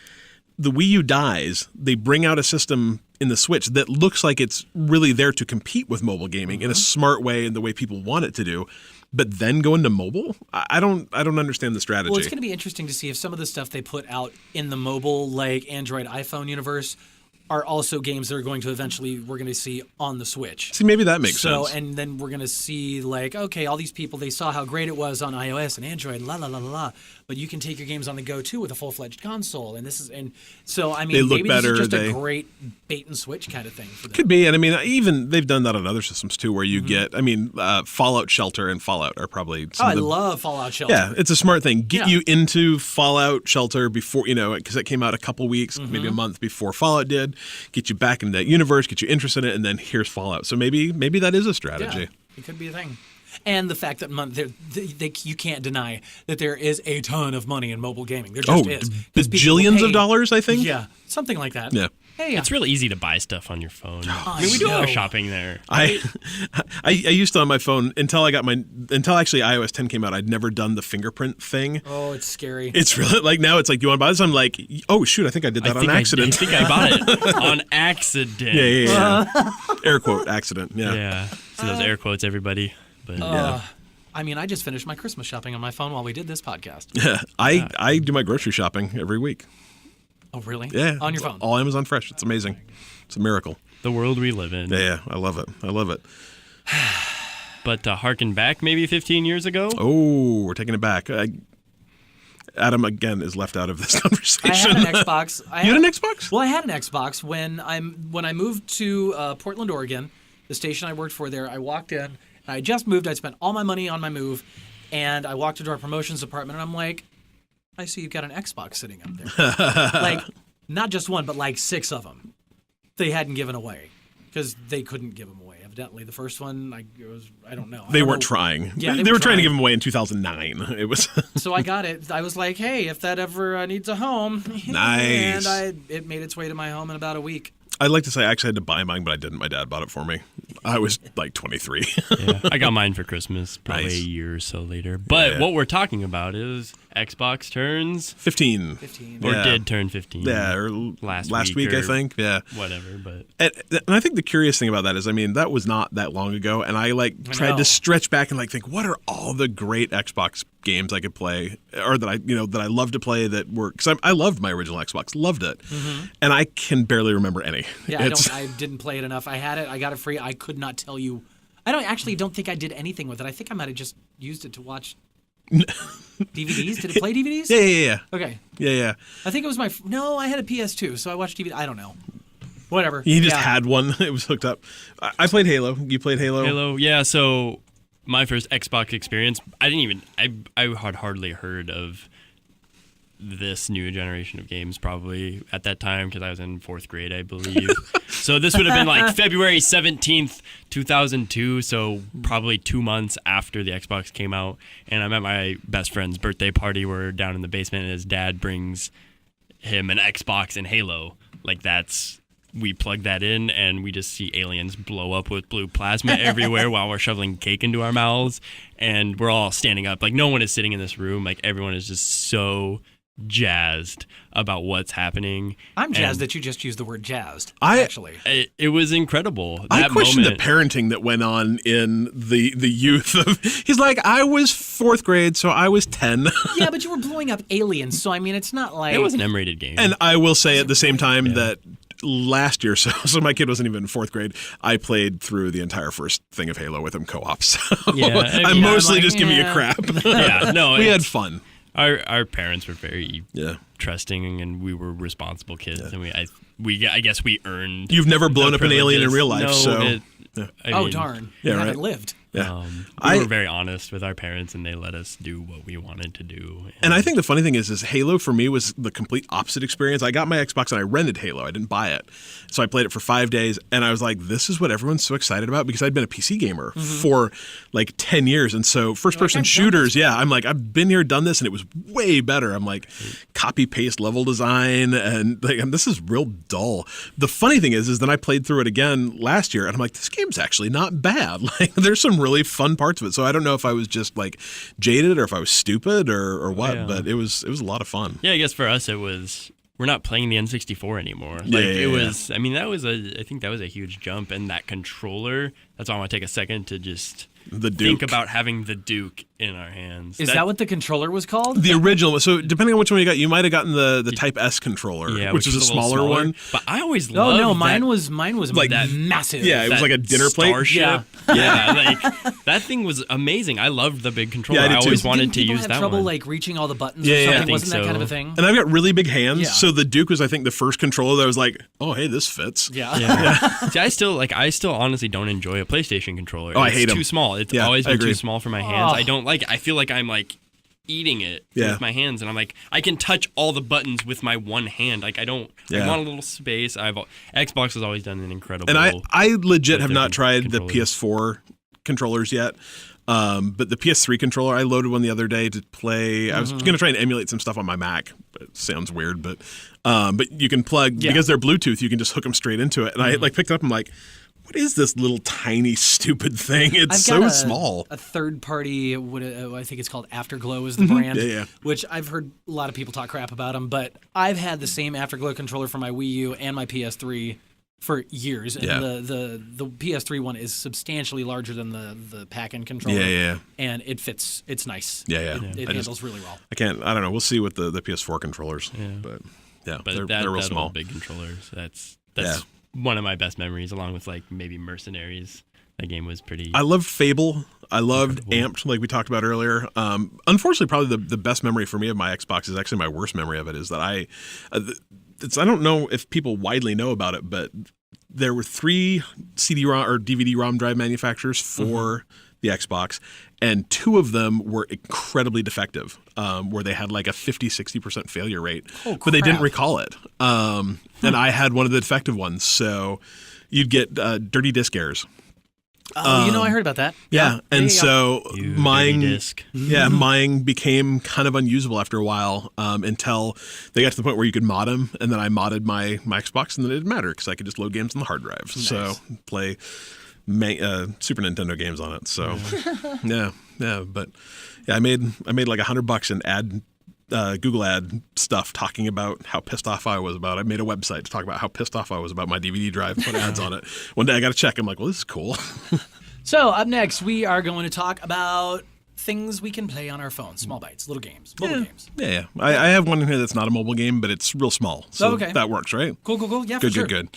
The Wii U dies. They bring out a system in the Switch that looks like it's really there to compete with mobile gaming in a smart way, in the way people want it to do. But then go into mobile? I don't understand the strategy. Well, it's going to be interesting to see if some of the stuff they put out in the mobile, like Android, iPhone universe, are also games that are going to eventually we're going to see on the Switch. See, maybe that makes sense. And then we're going to see like, okay, all these people, they saw how great it was on iOS and Android, but you can take your games on the go too with a full-fledged console. And so I mean, they look maybe better, this is just a great bait and switch kind of thing for them. Could be, and I mean, even they've done that on other systems too, where you get, Fallout Shelter and Fallout are probably. I love Fallout Shelter. Yeah, it's a smart thing. Get you into Fallout Shelter before because it came out a couple weeks, maybe a month before Fallout did. Get you back into that universe, get you interested in it, and then here's Fallout. So maybe that is a strategy. Yeah, it could be a thing. And the fact that you can't deny that there is a ton of money in mobile gaming. There just is. Bajillions of dollars, I think? Yeah, something like that. Yeah. Hey, it's really easy to buy stuff on your phone. We do our shopping there. I used to on my phone until actually iOS 10 came out. I'd never done the fingerprint thing. Oh, it's scary. It's really like now it's like, you want to buy this? I'm like, oh shoot, I think I did that on accident. I think I bought it on accident. Yeah. Air quote accident. Yeah. Yeah. See those air quotes, everybody. But I mean, I just finished my Christmas shopping on my phone while we did this podcast. Yeah. I do my grocery shopping every week. Oh, really? Yeah. On your phone? All Amazon Fresh. It's amazing. It's a miracle. The world we live in. Yeah. I love it. But to harken back maybe 15 years ago? Oh, we're taking it back. Adam, again, is left out of this conversation. I had an Xbox. You had an Xbox? Well, I had an Xbox when I moved to Portland, Oregon, the station I worked for there. I walked in, and I just moved. I'd spent all my money on my move, and I walked into our promotions department, and I'm like, I see you've got an Xbox sitting up there. Like, not just one, but like 6 of them. They hadn't given away because they couldn't give them away. Evidently, the first one, I don't know. They weren't trying. Yeah, they were trying to give them away in 2009. It was. So I got it. I was like, hey, if that ever needs a home. Nice. And it made its way to my home in about a week. I'd like to say I actually had to buy mine, but I didn't. My dad bought it for me. I was like 23. Yeah, I got mine for Christmas probably a year or so later. But what we're talking about is Xbox turns 15. Or did turn 15. Yeah, or last week I think. Yeah. Whatever, but and I think the curious thing about that is, I mean, that was not that long ago, and I tried to stretch back and think, what are all the great Xbox games I could play, or that I love to play that were, because I loved my original Xbox, loved it, and I can barely remember any. Yeah, I didn't play it enough. I had it, I got it free. I could not tell you. I don't think I did anything with it. I think I might have just used it to watch DVDs. Did it play DVDs? Yeah. Okay. Yeah. I think it was I had a PS2, so I watched DVD. I don't know. Whatever. You just had one. It was hooked up. I played Halo. You played Halo? Halo, yeah. So my first Xbox experience, I had hardly heard of this new generation of games probably at that time because I was in 4th grade, I believe. So this would have been like February 17th, 2002, so probably 2 months after the Xbox came out. And I'm at my best friend's birthday party. We're down in the basement, and his dad brings him an Xbox and Halo. We plug that in, and we just see aliens blow up with blue plasma everywhere while we're shoveling cake into our mouths. And we're all standing up. Like, no one is sitting in this room. Like, everyone is just so jazzed about what's happening. I'm jazzed that you just used the word jazzed. Actually, it was incredible. I question the parenting that went on in the youth of. He's like, I was 4th grade, so I was 10. Yeah, but you were blowing up aliens, so I mean, it's not like it was an M-rated game. And I will say at the same time that last year, so my kid wasn't even in 4th grade, I played through the entire first thing of Halo with him co-op. So I'm mostly just giving you crap. Yeah, no, we had fun. Our parents were very trusting, and we were responsible kids, and I guess we earned. You've never blown up an alien in real life, no, so. Oh darn! You haven't lived. Yeah. We were very honest with our parents, and they let us do what we wanted to do. And I think the funny thing is Halo for me was the complete opposite experience. I got my Xbox and I rented Halo. I didn't buy it. So I played it for 5 days, and I was like, this is what everyone's so excited about, because I'd been a PC gamer for like 10 years. And so first-person shooters, I'm like, I've been here, done this, and it was way better. I'm like, copy-paste level design, and like, this is real dull. The funny thing is then I played through it again last year, and I'm like, this game's actually not bad. Like, there's some really fun parts of it. So I don't know if I was just like jaded or if I was stupid or what, but it was a lot of fun. Yeah, I guess for us it was, we're not playing the N64 anymore. Like it was, I mean, I think that was a huge jump, and that controller, that's why I want to take a second to just think about having the Duke in our hands. Is that what the controller was called? The original. So depending on which one you got, you might have gotten the Type S controller, which is a smaller one. But I always loved mine was like that massive. Yeah, it was like a dinner plate. Starship. Yeah, like that thing was amazing. I loved the big controller. I always wanted to use that one. Didn't people have trouble like reaching all the buttons or something? Wasn't that kind of a thing? And I've got really big hands, so the Duke was, I think, the first controller that was like, oh, hey, this fits. Yeah. See, I still honestly don't enjoy a PlayStation controller. I hate them. It's too small. It's always been too small for my hands. I don't like it. I feel like I'm like eating it with my hands, and I'm like, I can touch all the buttons with my one hand. Like I don't. I want a little space. Xbox has always done an incredible. And I legit have not tried the PS4 controllers yet. But the PS3 controller, I loaded one the other day to play. I was going to try and emulate some stuff on my Mac. It sounds weird, but you can plug, because they're Bluetooth, you can just hook them straight into it. And I like picked it up and I'm like, what is this little tiny stupid thing? It's so small. A third party, I think it's called Afterglow is the brand, which I've heard a lot of people talk crap about them, but I've had the same Afterglow controller for my Wii U and my PS3 for years, and the PS3 one is substantially larger than the pack-in controller. And it fits. It's nice. It handles really well. I don't know. We'll see with the PS4 controllers. But they're real small. Big controllers. That's one of my best memories, along with like maybe Mercenaries. That game was pretty. I loved Fable. I loved Amped, like we talked about earlier. Unfortunately, probably the best memory for me of my Xbox is actually my worst memory of it. Is that I don't know if people widely know about it, but there were 3 CD-ROM or DVD-ROM drive manufacturers for the Xbox, and 2 of them were incredibly defective, where they had like a 50-60% failure rate, but they didn't recall it. And I had one of the defective ones, so you'd get dirty disk errors. I heard about that. And so mine became kind of unusable after a while, until they got to the point where you could mod them, and then I modded my Xbox, and then it didn't matter because I could just load games on the hard drive. Nice. So play Super Nintendo games on it. So but I made like $100 in Google ad stuff talking about how pissed off I was about it. I made a website to talk about how pissed off I was about my DVD drive, put ads on it. One day I got to check. I'm like, well, this is cool. So up next, we are going to talk about things we can play on our phones. Small bites, little games, mobile games. Yeah. I have one in here that's not a mobile game, but it's real small. So that works, right? Cool. Yeah, good.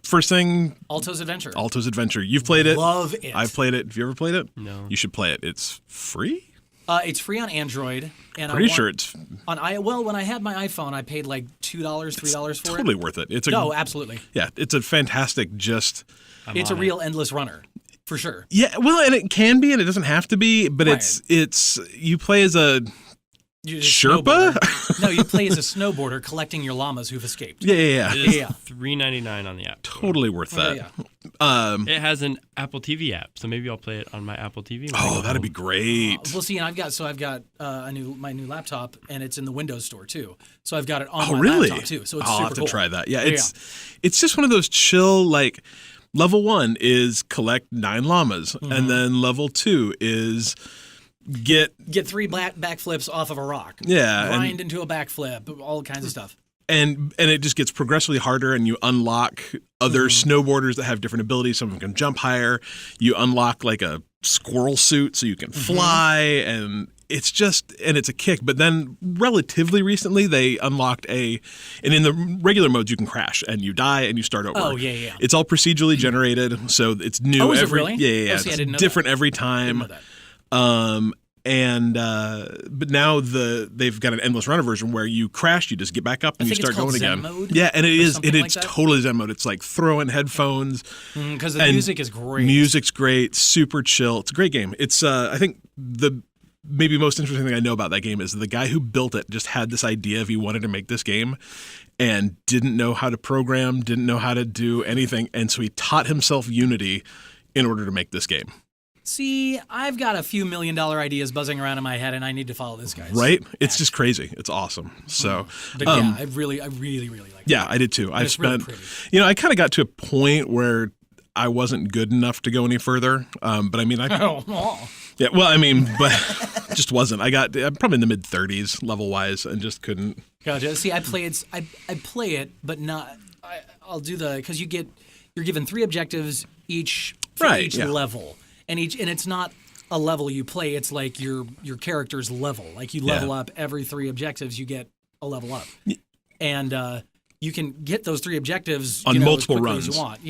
First thing, Alto's Adventure. You've played it. Love it. I've played it. Have you ever played it? No. You should play it. It's free? It's free on Android. And Pretty sure it's when I had my iPhone, I paid like $2, $3 for it. Totally worth it. Absolutely. Yeah, it's a fantastic. It's a real endless runner, for sure. Yeah, well, and it can be, and it doesn't have to be, but it's you play as a Sherpa? No, you play as a snowboarder collecting your llamas who've escaped. Yeah. It is $3.99 on the app. Totally worth that. It has an Apple TV app, so maybe I'll play it on my Apple TV. Oh, that'd be great. Well, see, and I've got my new laptop, and it's in the Windows Store too. So I've got it on my laptop too. So it's I'll super have to cool. try that. Yeah, it's just one of those chill, like, level 1 is collect 9 llamas, and then level 2 is get 3 backflips off of a rock. Yeah, grind into a backflip, all kinds of stuff. And it just gets progressively harder, and you unlock other snowboarders that have different abilities. Some of them can jump higher. You unlock like a squirrel suit so you can fly, and it's a kick. But then relatively recently, they unlocked and in the regular modes, you can crash and you die and you start over. Oh, yeah. It's all procedurally generated, so it's new. Oh, is it really? Yeah. See, I didn't know different that. every time. I didn't know that. And but now they've got an endless runner version where you crash, you just get back up and you start going Zen again. mode yeah, and it's like totally Zen mode. It's like throw in headphones because the music is great. Music's great, super chill. It's a great game. It's I think the maybe most interesting thing I know about that game is the guy who built it just had this idea of he wanted to make this game and didn't know how to program, didn't know how to do anything, and so he taught himself Unity in order to make this game. See, I've got a few $1 million ideas buzzing around in my head, and I need to follow this guy's. Right? It's just crazy. It's awesome. So, but yeah, I really like it. Yeah, I did too. I spent, really I kind of got to a point where I wasn't good enough to go any further. But I mean, yeah, well, I mean, but just wasn't. I'm probably in the mid 30s level wise, and just couldn't. Gotcha. See, I play it, but not. I'll do because you're given 3 objectives each for each level. And it's not a level you play. It's like your character's level. Like you level up every 3 objectives, you get a level up, and you can get those 3 objectives on multiple as runs. As you want.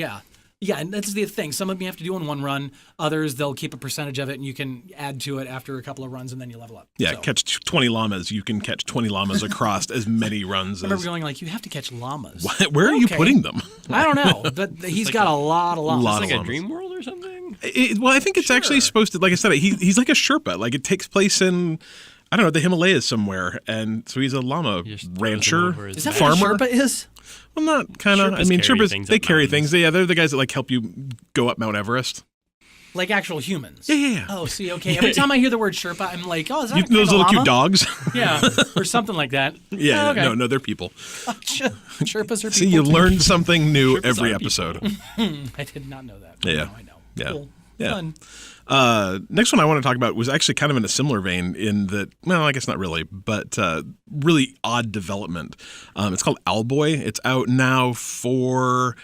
Yeah, and that's the thing. Some of them you have to do in one run. Others they'll keep a percentage of it, and you can add to it after a couple of runs, and then you level up. Yeah, catch 20 llamas. You can catch 20 llamas across as many runs. I remember going like, you have to catch llamas. Where are you putting them? I don't know, but he's got a lot of llamas. It's like a dream world or something? Well, I think it's actually supposed to, like I said, he's like a Sherpa. Like it takes place in, I don't know, the Himalayas somewhere. And so he's a llama rancher, is that farmer. What a Sherpa is? Well, not kind of. I mean, Sherpas, they carry things. Yeah, they're the guys that like help you go up Mount Everest. Like actual humans. Yeah. Oh, see, okay. Every time I hear the word Sherpa, I'm like, oh, is that those little cute dogs? Yeah, or something like that. Yeah, okay. No, they're people. Sherpas are people. See, you learn something new every episode. I did not know that. Yeah. Now I know. Yeah. Cool. Yeah. Fun. Next one I want to talk about was actually kind of in a similar vein in that, well, I guess not really, but really odd development. It's called Owlboy. It's out now for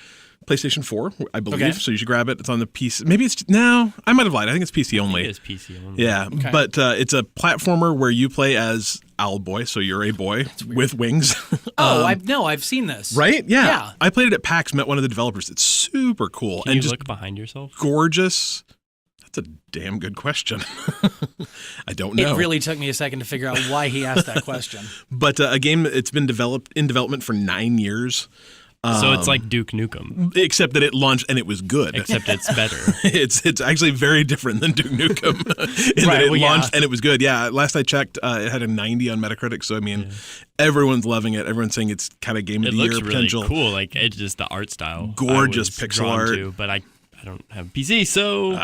PlayStation 4, I believe. Okay. So you should grab it. It's on the PC. Maybe it's no. I might have lied. I think it's PC only. It is PC only. Yeah, okay. But it's a platformer where you play as Owlboy, so you're a boy with wings. I've seen this. Right? Yeah. I played it at PAX. Met one of the developers. It's super cool. Can you look behind yourself? Gorgeous. That's a damn good question. I don't know. It really took me a second to figure out why he asked that question. But a game that's been in development for 9 years. So it's like Duke Nukem. Except that it launched and it was good. Except it's better. It's actually very different than Duke Nukem. It launched and it was good. Yeah, last I checked, it had a 90 on Metacritic. So, I mean, everyone's loving it. Everyone's saying it's kind of game of the year potential. It looks really cool. Like, it's just the art style. Gorgeous pixel art. But I don't have a PC, so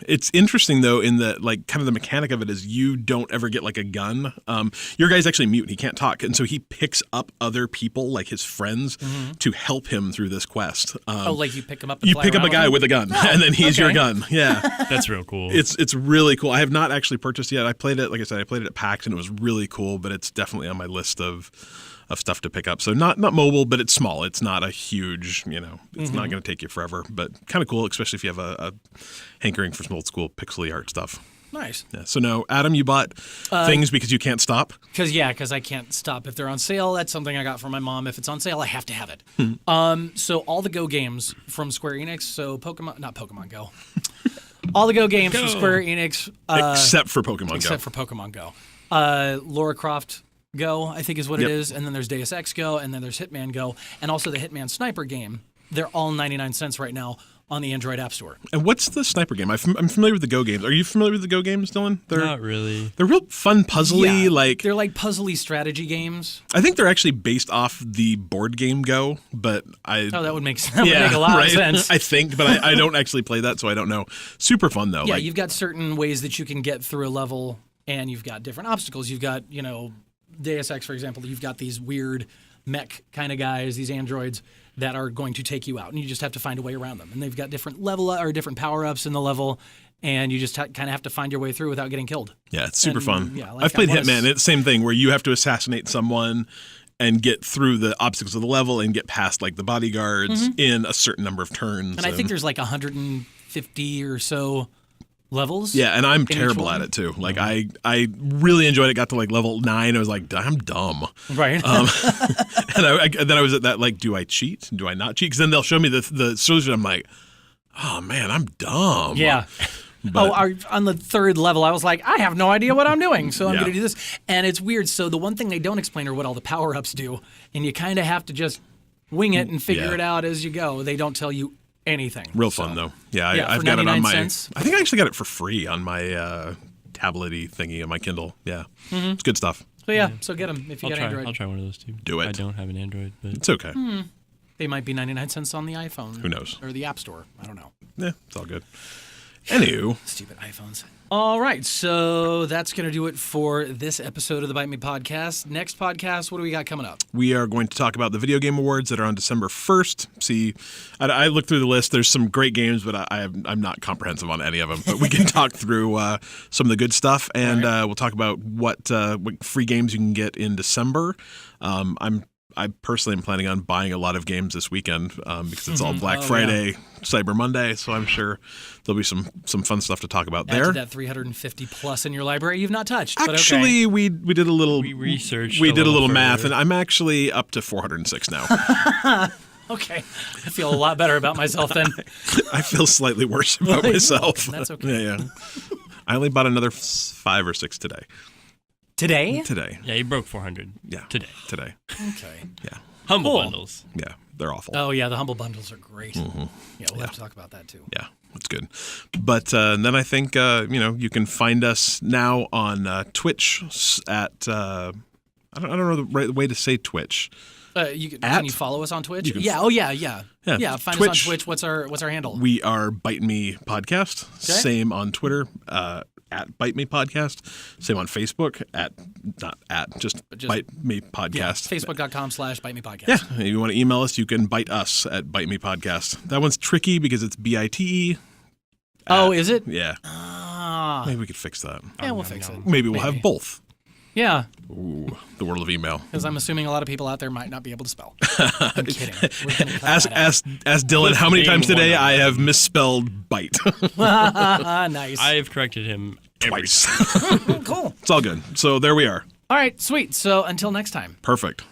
it's interesting though in the like kind of the mechanic of it is you don't ever get like a gun. Your guy's actually mute; he can't talk, and so he picks up other people like his friends to help him through this quest. Like you pick him up. You pick up a guy with a gun, and then he's your gun. Yeah, that's real cool. It's really cool. I have not actually purchased it yet. I played it, like I said, I played it at PAX, and it was really cool. But it's definitely on my list of stuff to pick up. So not mobile, but it's small. It's not a huge, it's not going to take you forever, but kind of cool, especially if you have a hankering for some old school pixely art stuff. Nice. Yeah. So no, Adam, you bought things because you can't stop? Because I can't stop. If they're on sale, that's something I got from my mom. If it's on sale, I have to have it. So all the Go games from Square Enix, so not Pokemon Go. All the Go games from Square Enix. Except for Pokemon Go. Except for Pokemon Go. Lara Croft Go, I think is what it is, and then there's Deus Ex Go, and then there's Hitman Go, and also the Hitman Sniper game. They're all 99 cents right now on the Android App Store. And what's the Sniper game? I'm familiar with the Go games. Are you familiar with the Go games, Dylan? Not really. They're real fun, puzzly, they're like puzzly strategy games. I think they're actually based off the board game Go, but that would make sense. Would make a lot of sense. I think, but I don't actually play that, so I don't know. Super fun though. Yeah, you've got certain ways that you can get through a level, and you've got different obstacles. You've got Deus Ex, for example, you've got these weird mech kind of guys, these androids that are going to take you out, and you just have to find a way around them. And they've got different different power-ups in the level, and you just kind of have to find your way through without getting killed. Yeah, it's super fun. Yeah, I've played Hitman. It's the same thing where you have to assassinate someone and get through the obstacles of the level and get past like the bodyguards in a certain number of turns. And I think there's like 150 or so levels. Yeah, and I'm terrible at it too. Like I really enjoyed it. Got to like level 9. I was like, I'm dumb. Right. And then I was at that like, do I cheat? Do I not cheat? Because then they'll show me the solution. I'm like, oh man, I'm dumb. Yeah. But, On the third level, I was like, I have no idea what I'm doing, so I'm Yeah. going to do this. And it's weird. So the one thing they don't explain are what all the power-ups do, and you kind of have to just wing it and figure it out as you go. They don't tell you anything. real fun, though. Yeah, I've for got it on 99 my... cents. I think I actually got it for free on my tablet-y thingy on my Kindle. Yeah. It's good stuff. So so get them if you got Android. I'll try one of those too. Do it. I don't have an Android, but It's okay. They might be 99 cents on the iPhone. Who knows? Or the App Store. I don't know. Yeah, it's all good. Anywho, Stupid iPhones. All right, so that's going to do it for this episode of the Bite Me Podcast. Next podcast, what do we got coming up? we are going to talk about the Video Game Awards that are on December 1st. See, I looked through the list. There's some great games, but I'm not comprehensive on any of them. But we can talk through some of the good stuff, and we'll talk about what free games you can get in December. I personally am planning on buying a lot of games this weekend because it's all Black Friday, Cyber Monday, so I'm sure there'll be some fun stuff to talk about Add there. to that 350 plus in your library you've not touched. But Actually, we did a little researched. we did a little further. math, and I'm actually up to 406 now. Okay. I feel a lot better about myself then. I feel slightly worse about myself. That's okay. Yeah. I only bought another 5 or 6 today. Today? Yeah, you broke 400. Yeah. Today. Okay. Yeah. Humble Cool. bundles. Yeah. They're awful. Oh, yeah, the Humble Bundles are great. Yeah, we'll have to talk about that too. Yeah. That's good. But then I think, you can find us now on Twitch at, I don't know the right way to say Twitch. Can you follow us on Twitch? can Yeah. Oh, yeah. Yeah. Find us on Twitch. Twitch. What's our handle? We are Bite Me Podcast. Same on Twitter. At Bite Me Podcast. Same on Facebook just Bite Me Podcast. Yeah, Facebook.com/Bite Me Podcast. Yeah, if you want to email us, you can bite us at Bite Me Podcast. That one's tricky because it's BITE. Oh, is it? Yeah. Ah. Maybe we could fix that. Yeah, we'll fix it. Maybe we'll have both. Yeah, Ooh, the world of email. because I'm assuming a lot of people out there might not be able to spell. I'm kidding. We're gonna cut that out. Ask Dylan how many name times today one of I have misspelled bite. Nice. I have corrected him Twice. Cool. It's all good. So there we are. All right, sweet. So until next time. Perfect.